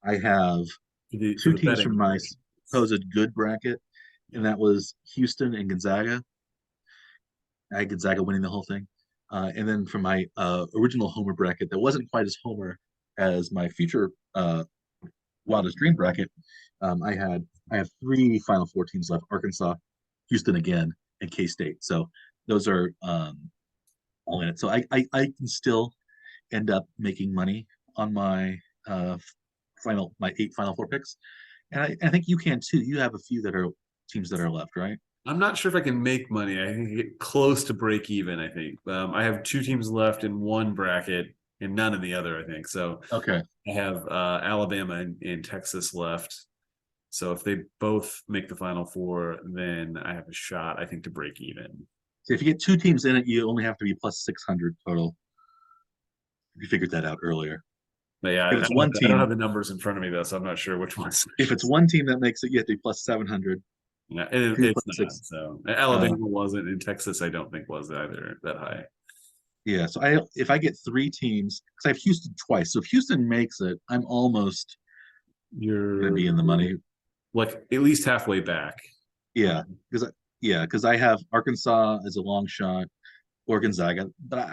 I have for two the teams betting from my portion. supposed good bracket, and that was Houston and Gonzaga. I had Gonzaga winning the whole thing. And then from my original Homer bracket, that wasn't quite as Homer as my future Wildest Dream bracket. I have 3 Final Four teams left: Arkansas, Houston again, and K State. So those are all in it. So I can still end up making money on my uh my 8 Final Four picks. And I think you can too. You have a few that are teams that are left, right? I'm not sure if I can make money. I can get close to break even, I think. I have two teams left in one bracket and none in the other, I think. So Okay. I have Alabama and Texas left. So if they both make the Final Four, then I have a shot, I think, to break even. So if you get two teams in it, you only have to be plus 600 total. You figured that out earlier. But yeah, If it's one I don't have team, the numbers in front of me though, so I'm not sure which ones. if it's one team that makes it, you have to be plus 700. Yeah, Two it's plus not. six. So Uh, Alabama wasn't, and Texas I don't think was either that high. yeah. So if I get three teams, because I have Houston twice. So if Houston makes it, I'm almost gonna You're be in the money. like at least halfway back. Yeah, because I have Arkansas as a long shot or Gonzaga, but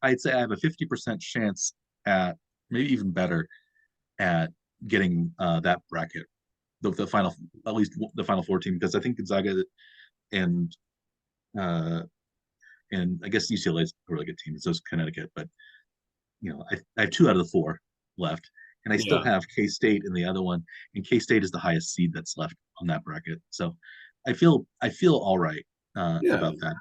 I'd say I have a 50% chance at, maybe even better, at getting that bracket, the final, at least the final 14, because I think Gonzaga and uh and I guess UCLA is a really good team. So is Connecticut, but I have two out of the four left, and I still Yeah. have K State in the other one, and K State is the highest seed that's left on that bracket. So I feel all right Yeah. about that.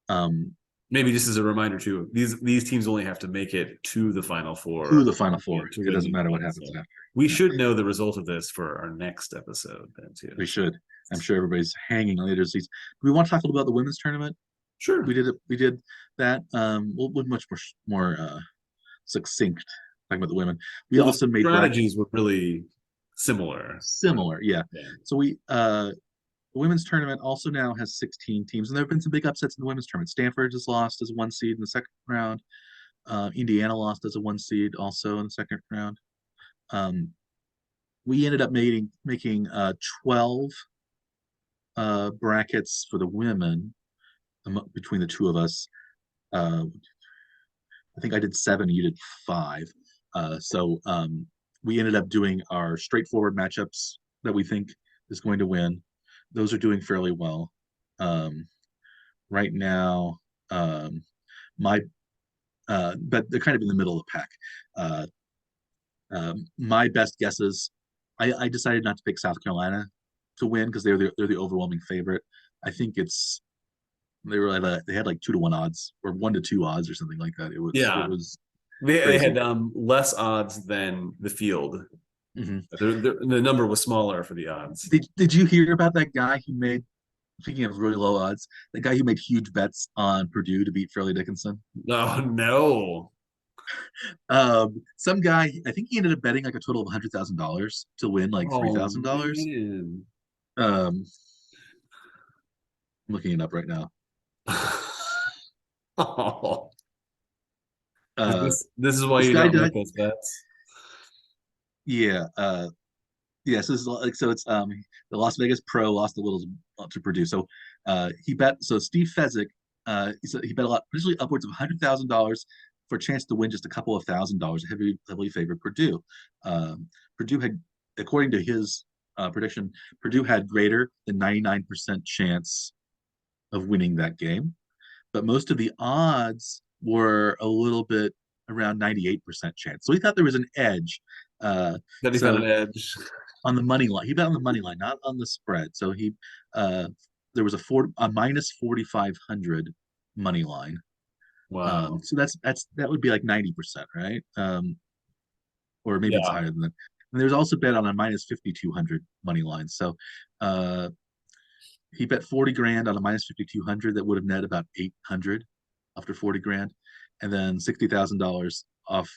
Um, Maybe just as a reminder too, these teams only have to make it to the Final to Four, the Final yeah, Four, to it win doesn't the matter what event. happens So after. we Yeah, should know the result of this for our next episode then too. we So should. I'm sure everybody's hanging on the edge of seats. Do we want to talk a little about the women's tournament? sure. We did it. We did that. We'll much more succinct talking about the women. We Well, the also made bracket strategies were really similar. similar. Yeah. Yeah. So the women's tournament also now has 16 teams, and there have been some big upsets in the women's tournament. Stanford has lost as a 1 seed in the second round. Indiana lost as a 1 seed also in the second round. Um, we ended up making 12 brackets for the women between the two of us. Uh, I think I did 7, you did 5. So we ended up doing our straightforward matchups that we think is going to win. Those are doing fairly well. Um, right now, um, my but they're kind of in the middle of the pack. Uh, my best guesses, I decided not to pick South Carolina to win because they're the overwhelming favorite. I think they had like 2-1 odds or 1-2 odds or something like that. It Yeah. was They crazy. had less odds than the field. Hmm. The number was smaller for the odds. Did you hear about that guy who made, speaking of really low odds, the guy who made huge bets on Purdue to beat Fairleigh Dickinson? Oh no. Some guy, I think he ended up betting like a total of $100,000 to win like Oh $3,000. man. Um, I'm looking it up right now. Oh. Uh, This is why this you guy don't make died. those bets. Yeah. Yes, this is like, so it's the Las Vegas Pro lost a little to Purdue. So he bet, so Steve Fezzik, he bet a lot, usually upwards of $100,000 for a chance to win just a couple of $1,000, heavily favored Purdue. Purdue had, according to his prediction, Purdue had greater than 99% chance of winning that game, but most of the odds were a little bit around 98% chance. So he thought there was an edge. That he's on So an edge. on the money line. He bet on the money line, not on the spread. So uh there was a minus 4,500 money line. Wow. So that would be like 90%, right? Or maybe it's Yeah. higher than that. And there's also bet on a minus 5,200 money line. So uh he bet 40 grand on a minus 5,200 that would have net about 800 after 40 grand, and then $60,000 off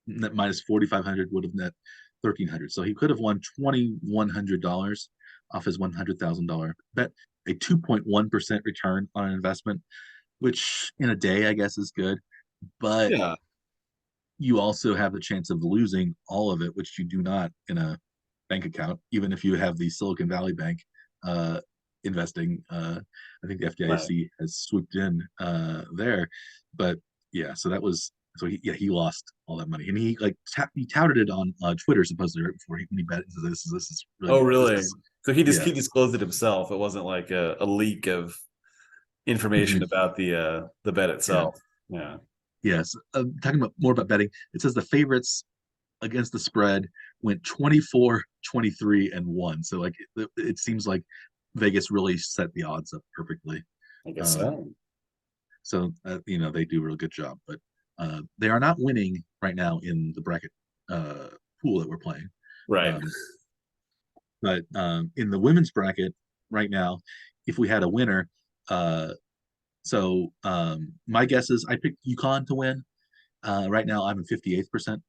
net minus 4,500 would have net 1,300. So he could have won $2,100 off his $100,000 bet, a 2.1% return on an investment, which in a day I guess is good, but Yeah. you also have the chance of losing all of it, which you do not in a bank account, even if you have the Silicon Valley Bank uh, investing. I think the Right. FDIC has swooped in there, but yeah, so that was so he lost all that money, and he touted it on Twitter supposedly right before when he bet. This is Oh, really this really? is So yeah. he disclosed it himself. It wasn't like a leak of information Mhm. about the bet Yeah, itself. Yeah. Yes, talking about more about betting. It says the favorites against the spread went 24, 23, and 1. So like it seems like Vegas really set the odds up perfectly. I guess Um, so. they do a real good job, but they are not winning right now in the bracket pool that we're playing. Right. Um, but in the women's bracket right now, if we had a winner, uh, my guess is I picked UConn to win. Right now, I'm in 58th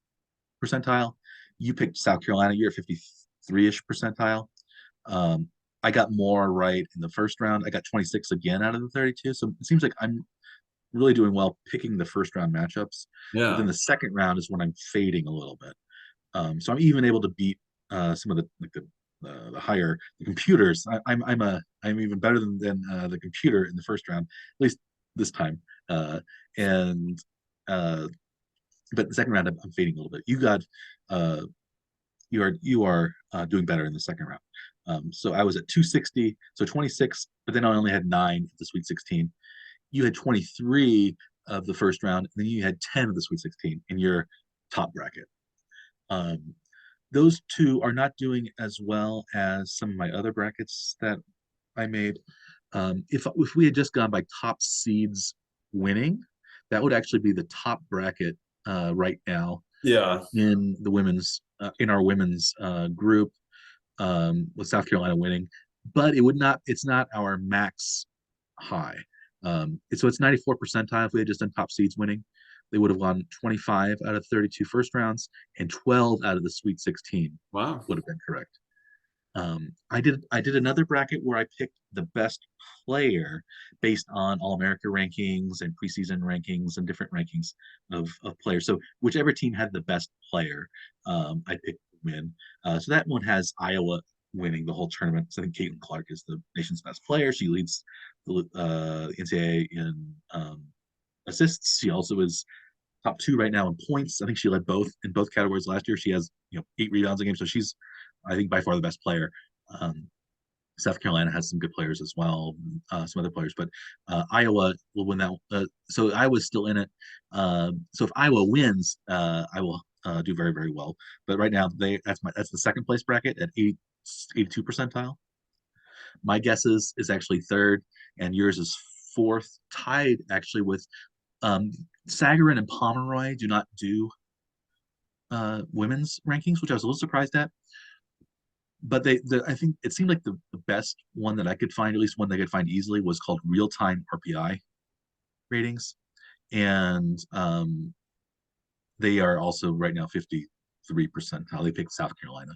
percentile. You picked South Carolina. You're at 53-ish percentile. Um, I got more right in the first round. I got 26 again out of the 32. So it seems like I'm really doing well picking the first round matchups. But then Yeah. the second round is when I'm fading a little bit. So I'm even able to beat some of the higher the computers. I'm even better than the computer in the first round, at least this time. And but the second round I'm fading a little bit. Uh, you are doing better in the second round. So I was at 260, so 26, but then I only had 9 at the Sweet 16. You had 23 of the first round, and then you had 10 of the Sweet 16 in your top bracket. Um, those two are not doing as well as some of my other brackets that I made. If we had just gone by top seeds winning, that would actually be the top bracket right now Yeah. in our women's group, with South Carolina winning, but it would not. It's not our max high. So it's 94 percentile. If we had just done top seeds winning, they would have won 25 out of 32 first rounds and 12 out of the Sweet 16 Wow. would have been correct. I did another bracket where I picked the best player based on All America rankings and preseason rankings and different rankings of players. So whichever team had the best player, I picked to win. So that one has Iowa winning the whole tournament. So I think Caitlin Clark is the nation's best player. She leads the NCAA in assists. She also is top 2 right now in points. I think she led both in both categories last year. She has 8 rebounds a game, so she's, I think, by far the best player. Um, South Carolina has some good players as well, some other players, but Iowa will win that. So Iowa's still in it. So if Iowa wins, I will do very, very well. But right now, that's the second place bracket at 82 percentile. My guess is actually third, and yours is fourth, tied actually with um, Sagarin and Pomeroy do not do women's rankings, which I was a little surprised at. But I think it seemed like the best one that I could find, at least one that I could find easily, was called real time RPI ratings, and they are also right now 53 percentile. They picked South Carolina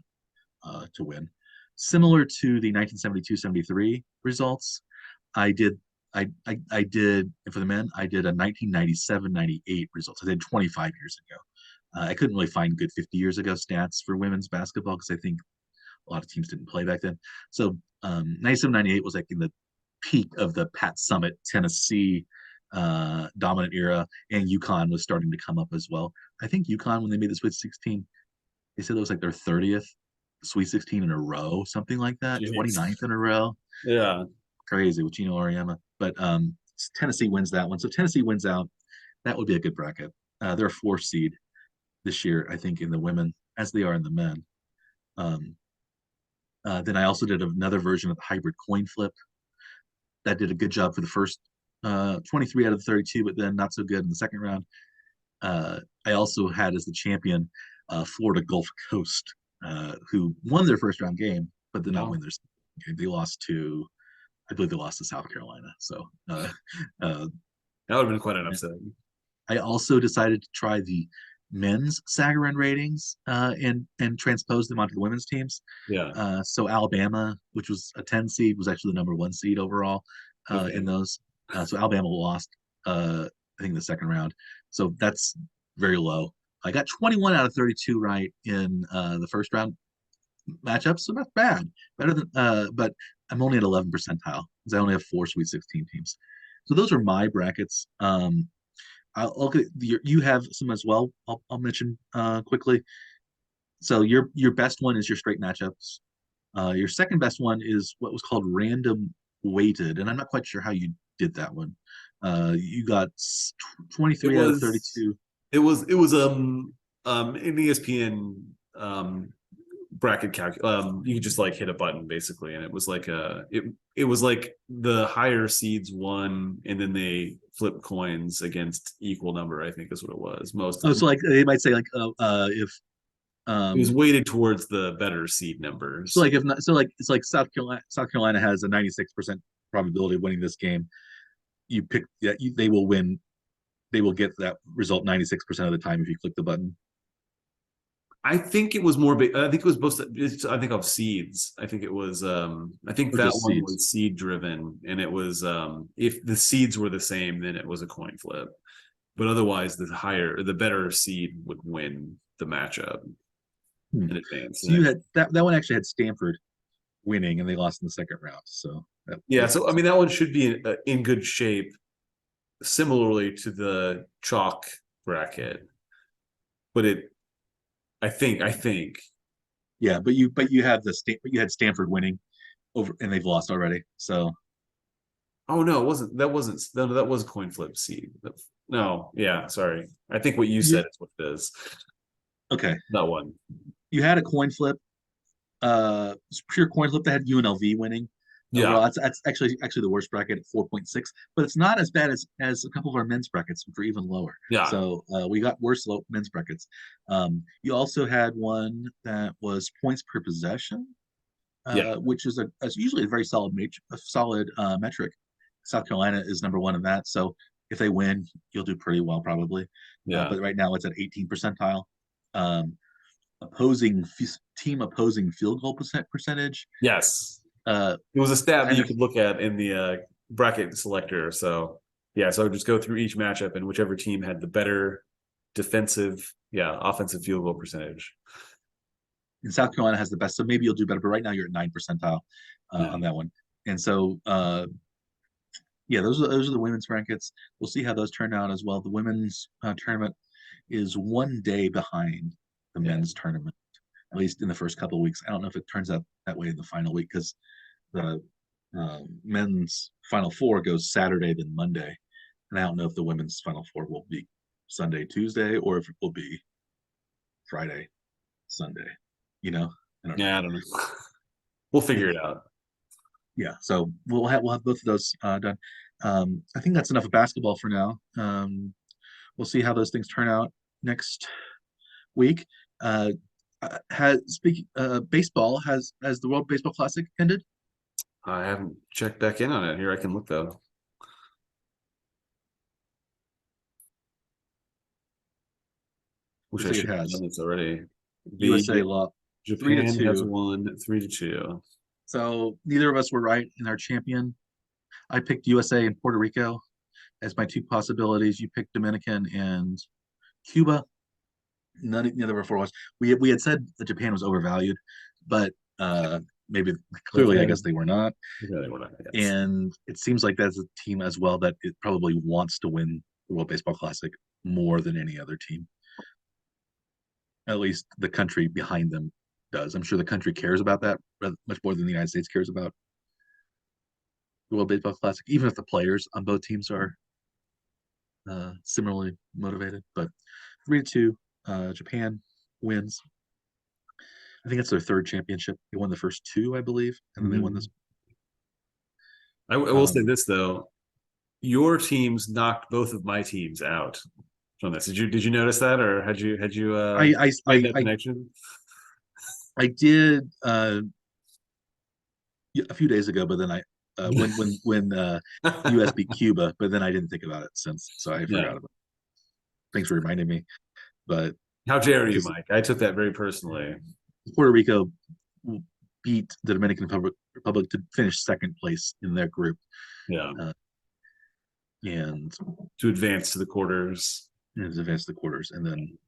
to win, similar to the 1972-73 results. I did. I did for the men. I did a 1997-98 results. I did 25 years ago. I couldn't really find good 50 years ago stats for women's basketball because I think a lot of teams didn't play back then. So 97, 98 was like in the peak of the Pat Summitt, Tennessee dominant era, and UConn was starting to come up as well. I think UConn, when they made the Sweet 16, they said it was like their 30th Sweet 16 in a row, something like that, Jeez. 29th in a row. Yeah. Crazy with Gino Auriemma. But Tennessee wins that one. So Tennessee wins out. That would be a good bracket. They're a 4 seed this year, I think, in the women, as they are in the men. Um, then I also did another version of the hybrid coin flip. That did a good job for the first 23 out of the 32, but then not so good in the second round. I also had as the champion Florida Gulf Coast, who won their first round game, but did not Wow. win their game. They lost to, I believe they lost to South Carolina. So uh, That would have been quite an upset. I also decided to try the men's Sagarin ratings and transpose them onto the women's teams. Yeah. So Alabama, which was a 10 seed, was actually the number 1 seed overall in Okay. those. So Alabama lost, I think, the second round. So that's very low. I got 21 out of 32 right in the first round matchups, so not bad. Better than, but I'm only at 11 percentile because I only have 4 Sweet 16 teams. So those are my brackets. I'll get you have some as well. I'll mention quickly. So your best one is your straight matchups. Your second best one is what was called random weighted, and I'm not quite sure how you did that one. You got It 23 out of was 32. in ESPN bracket you could just like hit a button basically, and it was like it was like the higher seeds won, and then they flip coins against equal number, I think is what it was. Oh, so like they might say like if It was um weighted towards the better seed so numbers. like if not so like it's like South Carolina has a 96% probability of winning this game. You pick that they will win. They will get that result 96% of the time if you click the button. I think it was more I think it was both I think of seeds. I think it was I think Or that just one seeds. was seed driven, and it was if the seeds were the same, then it was a coin flip. But otherwise the better seed would win the matchup in advance. So you had that one actually had Stanford winning, and they lost in the second round. So that Yeah, was so I mean that one should be in good shape, similarly to the chalk bracket. But I think yeah. But you had Stanford winning over, and they've lost already. So oh no, it wasn't no, that was a coin flip seed. No, yeah, sorry. I think what you you said is what it is. okay. That one. You had a coin flip, pure coin flip that had UNLV winning overall. Yeah, That's actually the worst bracket at 4.6, but it's not as bad as a couple of our men's brackets, which are even lower. yeah, So we got worse men's brackets. You also had one that was points per possession, yeah, which is usually a very solid metric. South Carolina is number one in that. So if they win, you'll do pretty well probably. yeah. But right now it's at 18 percentile. Um, opposing opposing field goal percentage. Yes. Uh, It was a stat that kind you of could look at in the bracket selector. So yeah, so just go through each matchup, and whichever team had the better offensive field goal percentage. and South Carolina has the best, so maybe you'll do better. But right now you're at 9 percentile Yeah. on that one, and so yeah, those are the women's brackets. We'll see how those turn out as well. The women's tournament is one day behind the Yeah. men's tournament, at least in the first couple of weeks. I don't know if it turns out that way in the final week because the men's final four goes Saturday then Monday, and I don't know if the women's final four will be Sunday, Tuesday, or if it will be Friday, Sunday. You know, I don't know. Yeah, I don't know. We'll figure it out. Yeah, so we'll have both of those done. I think that's enough of basketball for now. We'll see how those things turn out next week. Has speaking baseball has the World Baseball Classic ended? I haven't checked back in on it. Here I can look though. Wish I Looks like should it have has. done this already. USA The lost three to Japan has two. won 3-2. So neither of us were right in our champion. I picked USA and Puerto Rico as my two possibilities. You picked Dominican and Cuba. Neither of our four was. We had said that Japan was overvalued, but maybe clearly I Okay. guess they were not. Yeah, they were not, yes. And it seems like that's a team as well that it probably wants to win the World Baseball Classic more than any other team. At least the country behind them does. I'm sure the country cares about that much more than the United States cares about the World Baseball Classic, even if the players on both teams are similarly motivated. But 3-2, Japan wins. I think it's their third championship. They won the first two, I believe, and then they won this. I will say this though, your teams knocked both of my teams out from this. Did you notice that, or had you made that I connection? I did a few days ago, but then I when US beat Cuba, but then I didn't think about it since, so I Yeah. forgot about it. Thanks for reminding me. But How dare you, because Mike? I took that very personally. Puerto Rico beat the Dominican Republic to finish second place in their group, Yeah. And To advance to the quarters. advanced the quarters, and then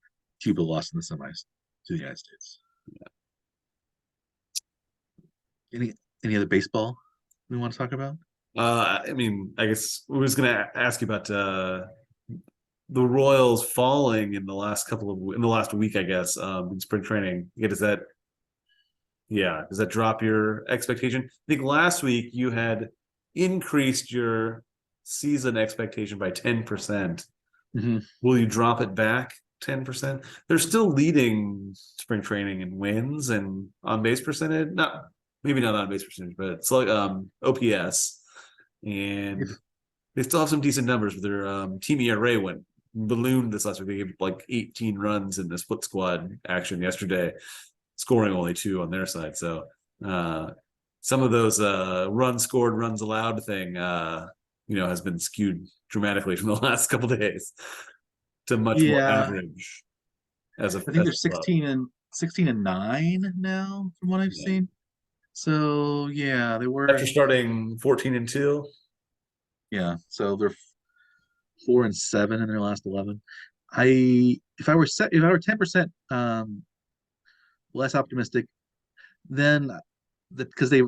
Cuba lost in the semis to the United States. Yeah. Any other baseball we want to talk about? I mean, I guess we was gonna ask you about the Royals falling in the last week, I guess, in spring training. Does that drop your expectation? I think last week you had increased your season expectation by 10%. Mhm. Will you drop it back 10%? They're still leading spring training in wins and on base percentage. Not maybe not on base percentage, but it's like OPS. And If they still have some decent numbers, but their team ERA went ballooned this last week. They gave like 18 runs in the split squad action yesterday, scoring only 2 on their side. So some of those runs scored, runs allowed thing, has been skewed dramatically from the last couple of days to much more yeah, average as a I think they're club. 16-9 now, from what I've Yeah. seen. So yeah, they were After starting 14-2. yeah. So they're 4-7 in their last 11. If I were 10% less optimistic, then because they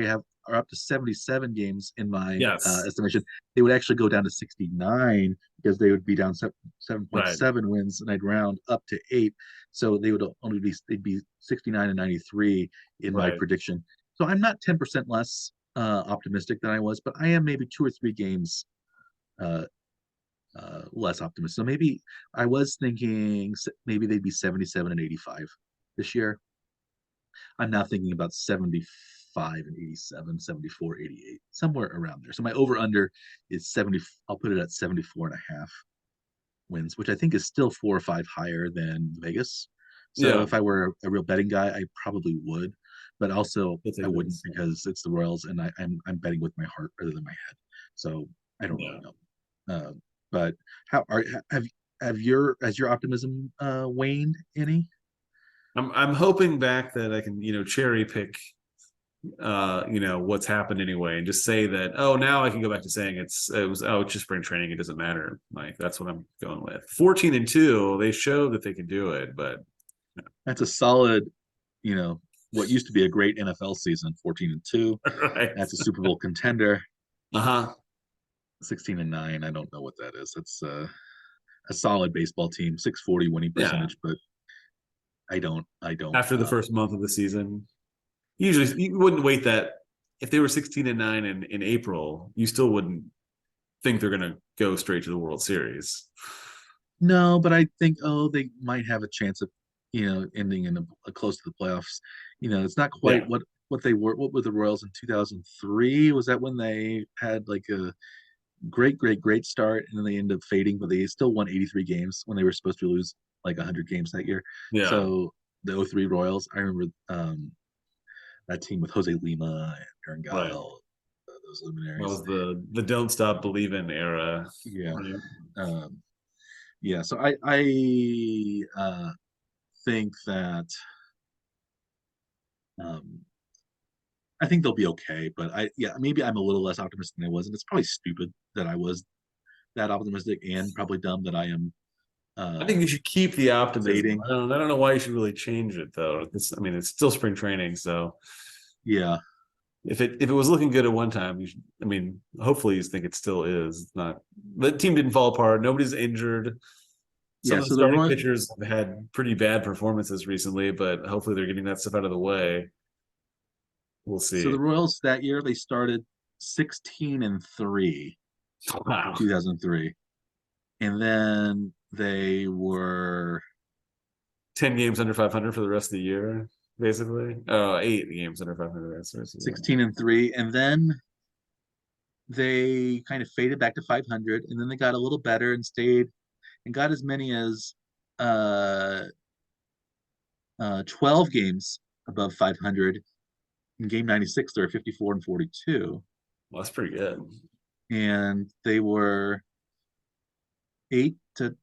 are up to 77 games in my Yes. estimation, they would actually go down to 69 because they would be down Right. 7.7 wins, and I'd round up to 8. So they'd be 69 and 93 in my Right. prediction. So I'm not 10% less optimistic than I was, but I am maybe 2 or 3 games uh, less optimistic. So maybe I was thinking maybe they'd be 77 and 85 this year. I'm now thinking about 75 and 87, 74, 88, somewhere around there. So my over under is 70. I'll put it at 74.5 wins, which I think is still 4 or 5 higher than Vegas. So Yeah. if I were a real betting guy, I probably would, but also We'll I take wouldn't those. because it's the Royals and I'm betting with my heart rather than my head. So I don't really Yeah. know. But how are have your has your optimism waned any? I'm hoping back that I can, cherry pick what's happened anyway and just say that, oh, now I can go back to saying it's just spring training, it doesn't matter. Like that's what I'm going with. 14-2, they show that they can do it, but That's a solid, what used to be a great NFL season, 14-2. right. That's a Super Bowl contender. Uh-huh. 16-9. I don't know what that is. That's a solid baseball team, 640 winning Yeah. percentage, but I don't. After the first month of the season. Usually you wouldn't wait that if they were 16-9 in April, you still wouldn't think they're gonna go straight to the World Series. No, but I think they might have a chance of ending in close to the playoffs. It's not quite Yeah. what they were. What were the Royals in 2003? Was that when they had like a great start and then they ended up fading, but they still won 83 games when they were supposed to lose like 100 games that year. Yeah. So the '03 Royals, I remember that team with Jose Lima and Aaron Right. Gile, those That luminaries. was the don't stop believing era. Yeah. Right. Um, yeah. So I think that um, I think they'll be okay, but maybe I'm a little less optimistic than I was, and it's probably stupid that I was that optimistic and probably dumb that I am I uh, think you should keep the optimism. fading. I don't know why you should really change it though. It's still spring training, so Yeah. if it was looking good at one time, you should. Hopefully you think it still is. It's not. The team didn't fall apart. Nobody's injured. Some Yeah. of the So the starting Roy pitchers have had pretty bad performances recently, but hopefully they're getting that stuff out of the way. We'll so see. the Royals that year they started 16-3 in Wow. 2003, and then they were 10 games under 500 for the rest of the year, basically. Oh, 8 games under 500. That's the rest of the year. 16-3, and then they kind of faded back to 500, and then they got a little better and stayed and got as many as uh, 12 games above 500. In game 96, they were 54-42, Well, that's pretty good. and they were 8 to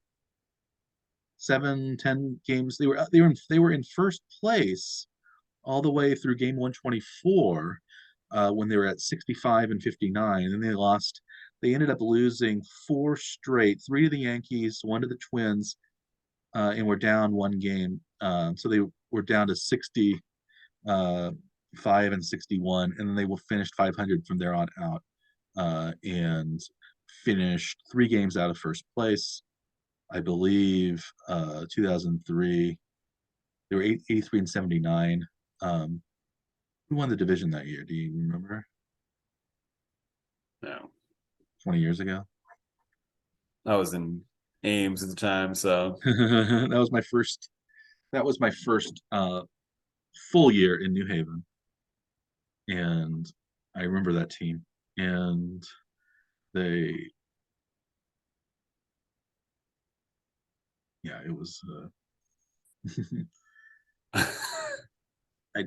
7, 10 games. They were in first place all the way through game 124 when they were at 65-59, and they lost. They ended up losing 4 straight, 3 to the Yankees, 1 to the Twins, and were down 1 game. So they were down to 65-61, and then they will finished 500 from there on out, and finished 3 games out of first place. I believe 2003 they were 83-79. Who won the division that year? Do you remember? No. 20 years ago. I was in Ames at the time, so That was my first. That was my first full year in New Haven, and I remember that team. And they, yeah, it was. I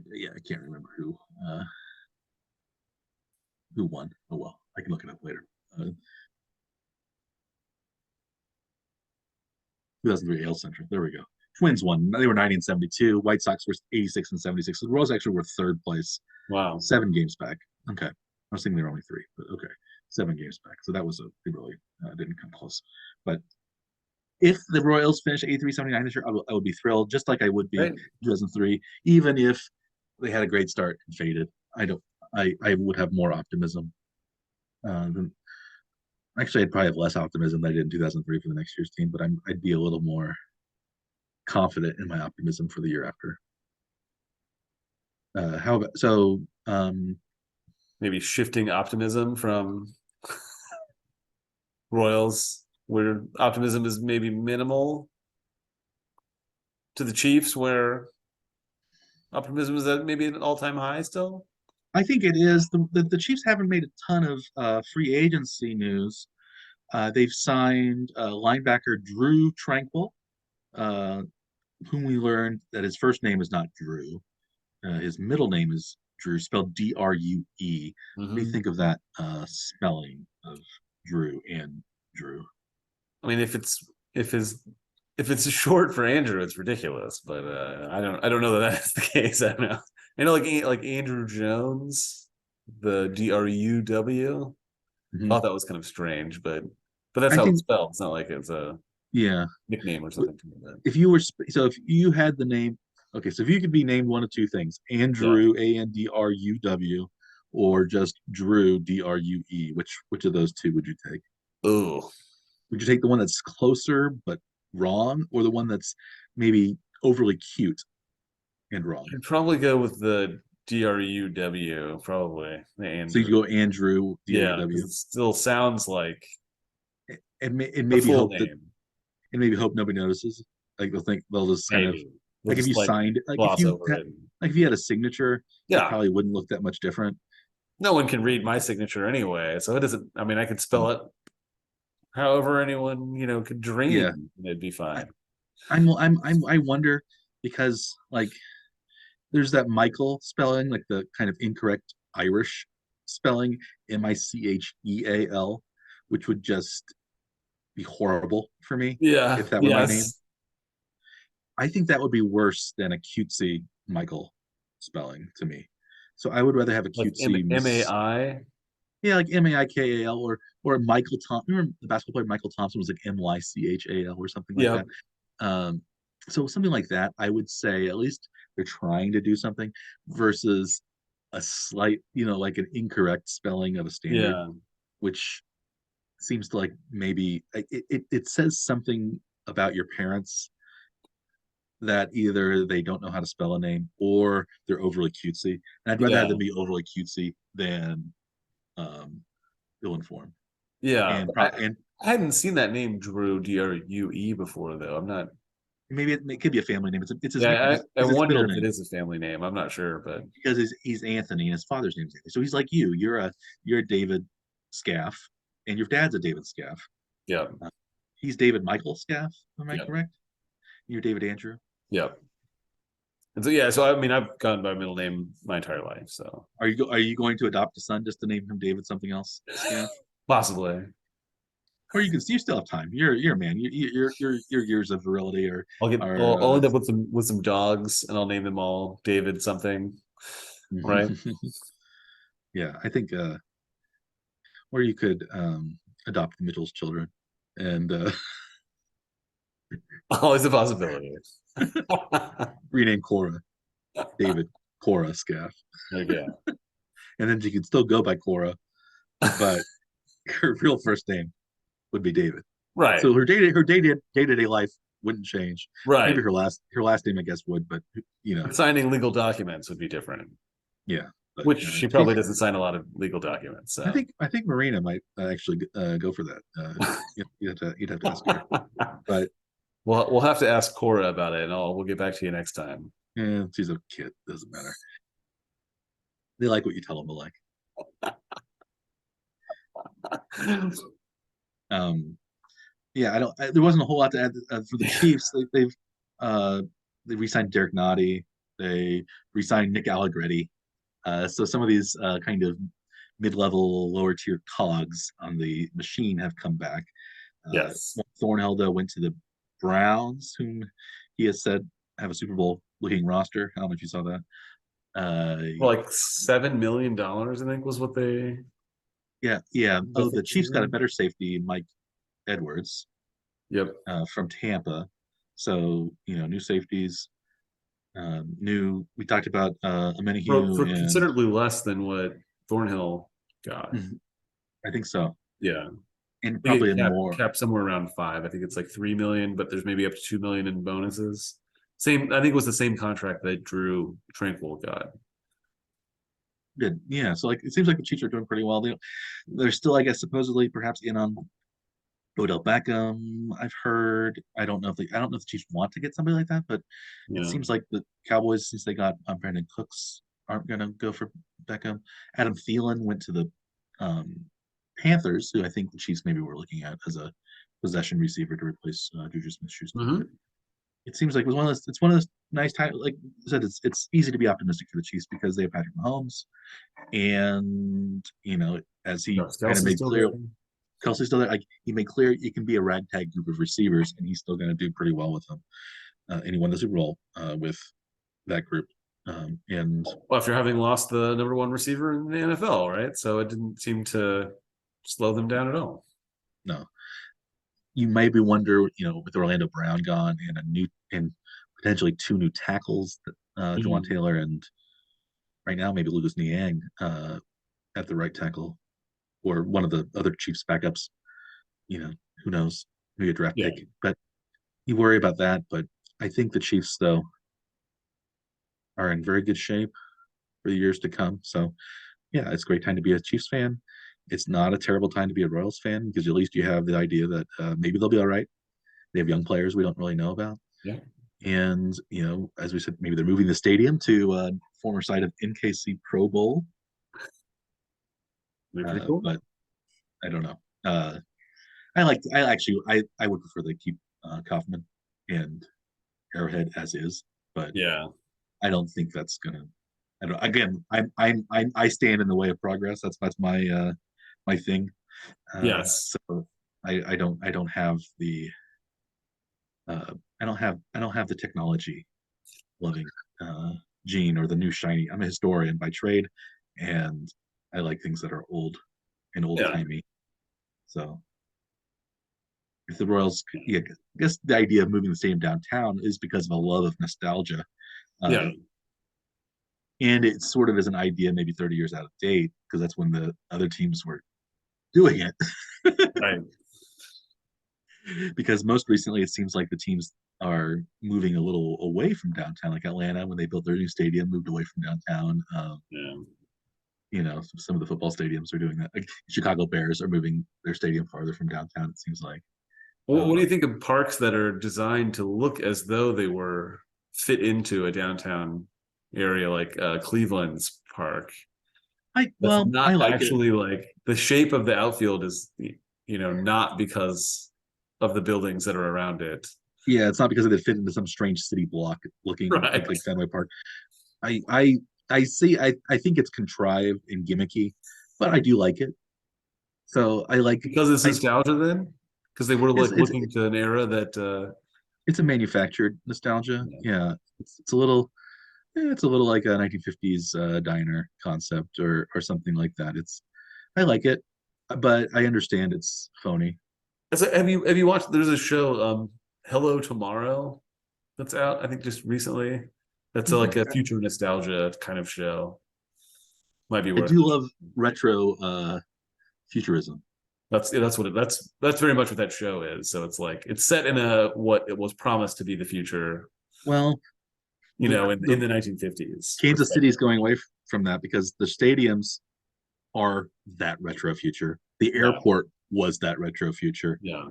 can't remember who won. Oh well, I can look it up later. 2003 Ale Center. There we go. Twins won. They were 90 and 72. White Sox were 86 and 76. The Royals actually were third place, wow. 7 games back. Okay. I was thinking they were only 3, but okay. 7 games back. So that was they really didn't come close. But if the Royals finish 83-79 this year, I would be thrilled, just like I would be Right. in 2003, even if they had a great start and faded. I would have more optimism. Actually, I'd probably have less optimism than I did in 2003 for the next year's team, but I'd be a little more confident in my optimism for the year after. How about so? Maybe shifting optimism from Royals, where optimism is maybe minimal, to the Chiefs, where optimism is at maybe an all-time high still. I think it is. The Chiefs haven't made a ton of free agency news. They've signed linebacker Drew Tranquil, whom we learned that his first name is not Drew. His middle name is Drew, spelled D-R-U-E. What do you think of that spelling of Drew and Drew? I mean, if it's short for Andrew, it's ridiculous. But I don't know that that's the case. I don't know. I know like Andrew Jones, the DRUW. I thought that was kind of strange, but that's how it's spelled. It's not like it's a nickname or something. If you had the name, okay, so if you could be named one of two things, Andrew, Andruw, or just Drew, Drue, which of those two would you take? Oh, would you take the one that's closer but wrong, or the one that's maybe overly cute and wrong? I'd probably go with the DRUW, probably. So you go Andrew, DRW. Yeah, it still sounds like and maybe full name. And maybe hope nobody notices. Like they'll just kind of like if you signed like if you had a signature, it probably wouldn't look that much different. No one can read my signature anyway, so it doesn't. I mean, I could spell it however anyone could dream. Yeah, it'd be fine. I wonder because like there's that Michael spelling, like the kind of incorrect Irish spelling, Micheal, which would just be horrible for me. Yeah, if that were my name. I think that would be worse than a cutesy Michael spelling to me. So I would rather have a cutesy like M-A-I. Yeah, like Michael or Michael Thompson. Remember the basketball player Michael Thompson was like Mychal or something like that. So something like that, I would say at least they're trying to do something versus a slight, like an incorrect spelling of a standard, which seems to like maybe it says something about your parents that either they don't know how to spell a name or they're overly cutesy. And I'd rather have them be overly cutesy than ill-informed. Yeah, I hadn't seen that name Drew Drue before though. I'm not. Maybe it could be a family name. It's his. I wonder if it is a family name. I'm not sure, but because he's Anthony and his father's name's Anthony, so he's like you. You're a David Scaff, and your dad's a David Scaff. Yeah, he's David Michael Scaff. Am I correct? You're David Andrew. Yeah. And so I mean, I've gone by middle name my entire life. So are you going to adopt a son just to name him David something else? Yeah, possibly. Or you still have time. You're a man. Your years of virility I'll end up with some dogs and I'll name them all David something. Right. Yeah, I think or you could adopt Mitchell's children and always a possibility. Rename Cora David Cora Scaff. Yeah. And then she could still go by Cora, but her real first name would be David. Right. So her day-to-day life wouldn't change. Right. Maybe her last name I guess would, but signing legal documents would be different. Yeah. But Which she probably doesn't sign a lot of legal documents. So. I think Marina might actually go for that. You'd have to ask her. But we'll have to ask Cora about it, and we'll get back to you next time. yeah, she's a kid. Doesn't matter. They like what you tell them to like. Yeah, I don't. There wasn't a whole lot to add for the Chiefs. They re-signed Derek Nottie. They re-signed Nick Allegretti. So some of these kind of mid-level, lower-tier cogs on the machine have come back. Yes. Thornhill, though, went to the Browns, whom he has said have a Super Bowl-looking roster. I don't know if you saw that. Well, like $7 million, I think, was what they. Yeah. Oh, the Chiefs got a better safety, Mike Edwards. Yep. From Tampa. So new safeties. We talked about Amenahue For and considerably less than what Thornhill got. I think so. Yeah. And probably more. Cap somewhere around 5. I think it's like 3 million, but there's maybe up to 2 million in bonuses. Same, I think it was the same contract that Drew Tranquil got. Good. Yeah. So it seems like the Chiefs are doing pretty well. They're still, I guess, supposedly perhaps in on Odell Beckham. I've heard. I don't know if the Chiefs want to get somebody like that, but it seems like the Cowboys, since they got Brandon Cooks, aren't going to go for Beckham. Adam Thielen went to the Panthers, who I think the Chiefs maybe were looking at as a possession receiver to replace Juju Smith-Schuster. Mm-hmm. It seems like it's one of those nice times. Like I said, it's easy to be optimistic for the Chiefs because they have Patrick Mahomes, and as he kind of made clear, Kelsey's still there. Like he made clear, it can be a ragtag group of receivers, and he's still going to do pretty well with them. And he won the Super Bowl with that group. And well, after having lost the number 1 receiver in the NFL, right? So it didn't seem to slow them down at all. No, you maybe wonder, with Orlando Brown gone and potentially 2 new tackles, Jawan Taylor and right now maybe Lucas Niang at the right tackle, or one of the other Chiefs backups. Who knows? Maybe a draft pick. But you worry about that. But I think the Chiefs, though, are in very good shape for the years to come. So, yeah, it's a great time to be a Chiefs fan. It's not a terrible time to be a Royals fan because at least you have the idea that maybe they'll be all right. They have young players we don't really know about. Yeah. And, as we said, maybe they're moving the stadium to former site of NKC Pro Bowl. Cool. But I don't know. I would prefer they keep Kaufman and Arrowhead as is, but I don't think that's gonna. Again, I stand in the way of progress. That's my my thing. Yes. So I don't have the I don't have the technology loving gene or the new shiny. I'm a historian by trade, and I like things that are old and old timey. So if the Royals, I guess the idea of moving the stadium downtown is because of a love of nostalgia. And it sort of is an idea maybe 30 years out of date because that's when the other teams were doing it. Right. Because most recently it seems like the teams are moving a little away from downtown, like Atlanta when they built their new stadium, moved away from downtown. Some of the football stadiums are doing that. Like Chicago Bears are moving their stadium farther from downtown, it seems like. What do you think of parks that are designed to look as though they were fit into a downtown area, like Cleveland's park? I like actually like the shape of the outfield is, not because of the buildings that are around it. Yeah, it's not because they fit into some strange city block looking like Fenway Park. I see. I think it's contrived and gimmicky, but I do like it. So I like because it's nostalgia then. Because they were looking to an era that it's a manufactured nostalgia. Yeah, it's a little like a 1950s diner concept or something like that. I like it, but I understand it's phony. Have you watched? There's a show, Hello Tomorrow, that's out. I think just recently. That's like a future nostalgia kind of show. Might be worth. I do love retro futurism. That's very much what that show is. So it's like it's set in what it was promised to be the future. Well, in the 1950s. Kansas City's going away from that because the stadiums are that retro future. The Yeah, airport was that retro future. yeah.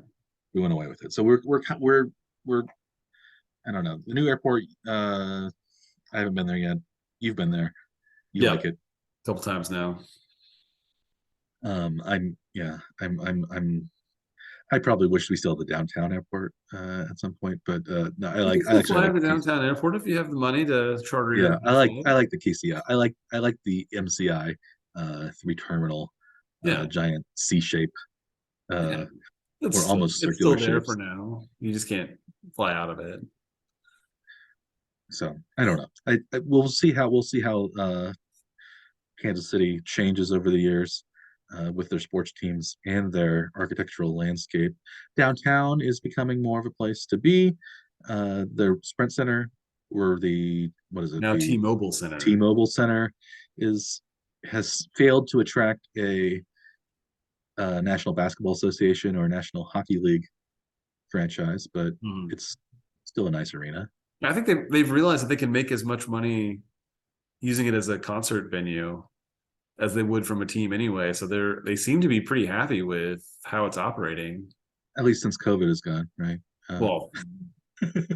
We went away with it. So we're I don't know. The new airport, I haven't been there yet. You've been there. You Yeah, like a it. couple times now. I'm yeah, I probably wish we still had the downtown airport at some point, but no, You can I still actually fly like out of the the downtown airport if you have the money to charter your yeah, own flight. I like the KCI. I like the MCI three terminal Yeah, giant C shape yeah. or It's almost it's circular still there for shapes. now. You just can't fly out of it. So I don't know. We'll see how Kansas City changes over the years with their sports teams and their architectural landscape. Downtown is becoming more of a place to be. Their Sprint Center, or the what is it? Now The T-Mobile Center. T-Mobile Center is has failed to attract a National Basketball Association or National Hockey League franchise, but Mhm. it's still a nice arena. I think they've realized that they can make as much money using it as a concert venue as they would from a team anyway. So they seem to be pretty happy with how it's operating. At least since COVID is gone, right? Well,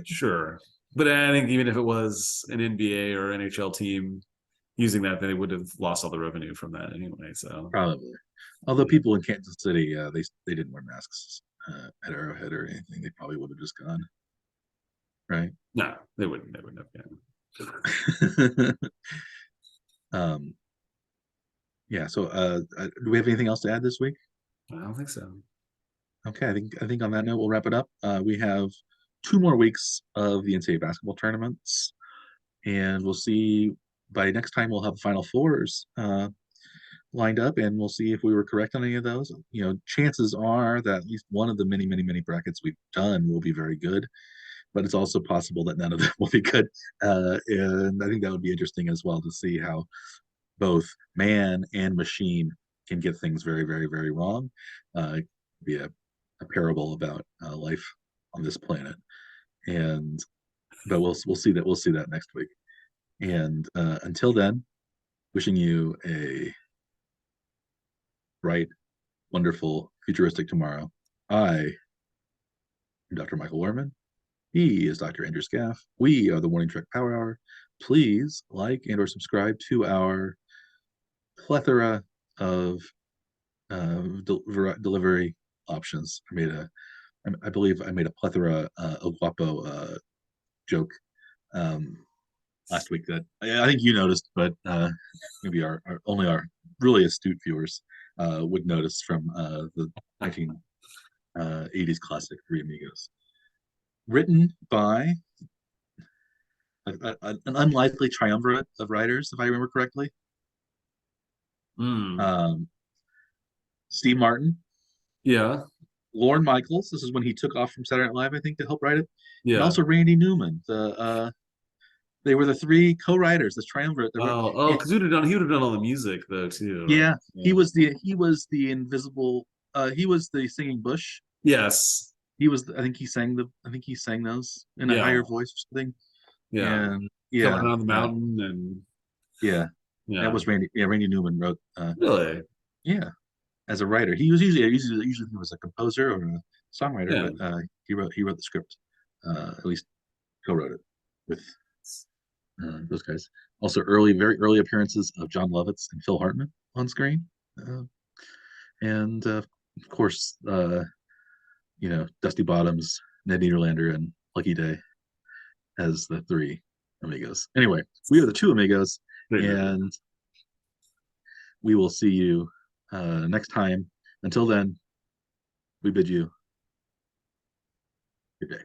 sure. But I think even if it was an NBA or NHL team using that, then they would have lost all the revenue from that anyway. So Probably. Although yeah. people in Kansas City, they didn't wear masks at Arrowhead or anything. They probably would have just gone, right? No, they wouldn't. They wouldn't have. Yeah. um, yeah. So, do we have anything else to add this week? I don't think so. Okay, I think on that note we'll wrap it up. We have 2 more weeks of the NCAA basketball tournaments, and we'll see. By next time, we'll have the Final Fours lined up, and we'll see if we were correct on any of those. Chances are that at least one of the many, many, many brackets we've done will be very good, but it's also possible that none of them will be good. And I think that would be interesting as well to see how both man and machine can get things very, very, very wrong. Be a parable about life on this planet, and but we'll see that next week. And until then, wishing you a bright, wonderful, futuristic tomorrow. I am Dr. Michael Werman. He is Dr. Andrew Scaff. We are the Warning Trek Power Hour. Please like and or subscribe to our plethora of delivery options. I believe I made a plethora of guapo joke um, last week that I think you noticed, but maybe only our really astute viewers would notice from the 1980s classic Three Amigos. Written by an unlikely triumvirate of writers, if I remember correctly. Mm. Um, Steve Martin, Yeah. Lorne Michaels. This is when he took off from Saturday Night Live, I think, to help write it, and Yeah. also Randy Newman. They were the three co-writers, this triumvirate. Oh, And, because he would have done all the music though too, right? yeah, Yeah. he was the invisible. He was the singing Bush. Yes. He was. I think he sang those in a Yeah. higher voice or something. Yeah. And Coming yeah, down the mountain and yeah, that yeah. was Randy. Yeah, Randy Newman wrote. Really? Yeah, as a writer, he was usually he was a composer or a songwriter, Yeah. but he wrote the script. At least co-wrote it with those guys. Also, very early appearances of John Lovitz and Phil Hartman on screen, and of course, Dusty Bottoms, Ned Niederlander, and Lucky Day as the three amigos. Anyway, we are the two amigos, There you go. and we will see you next time. Until then, we bid you good day.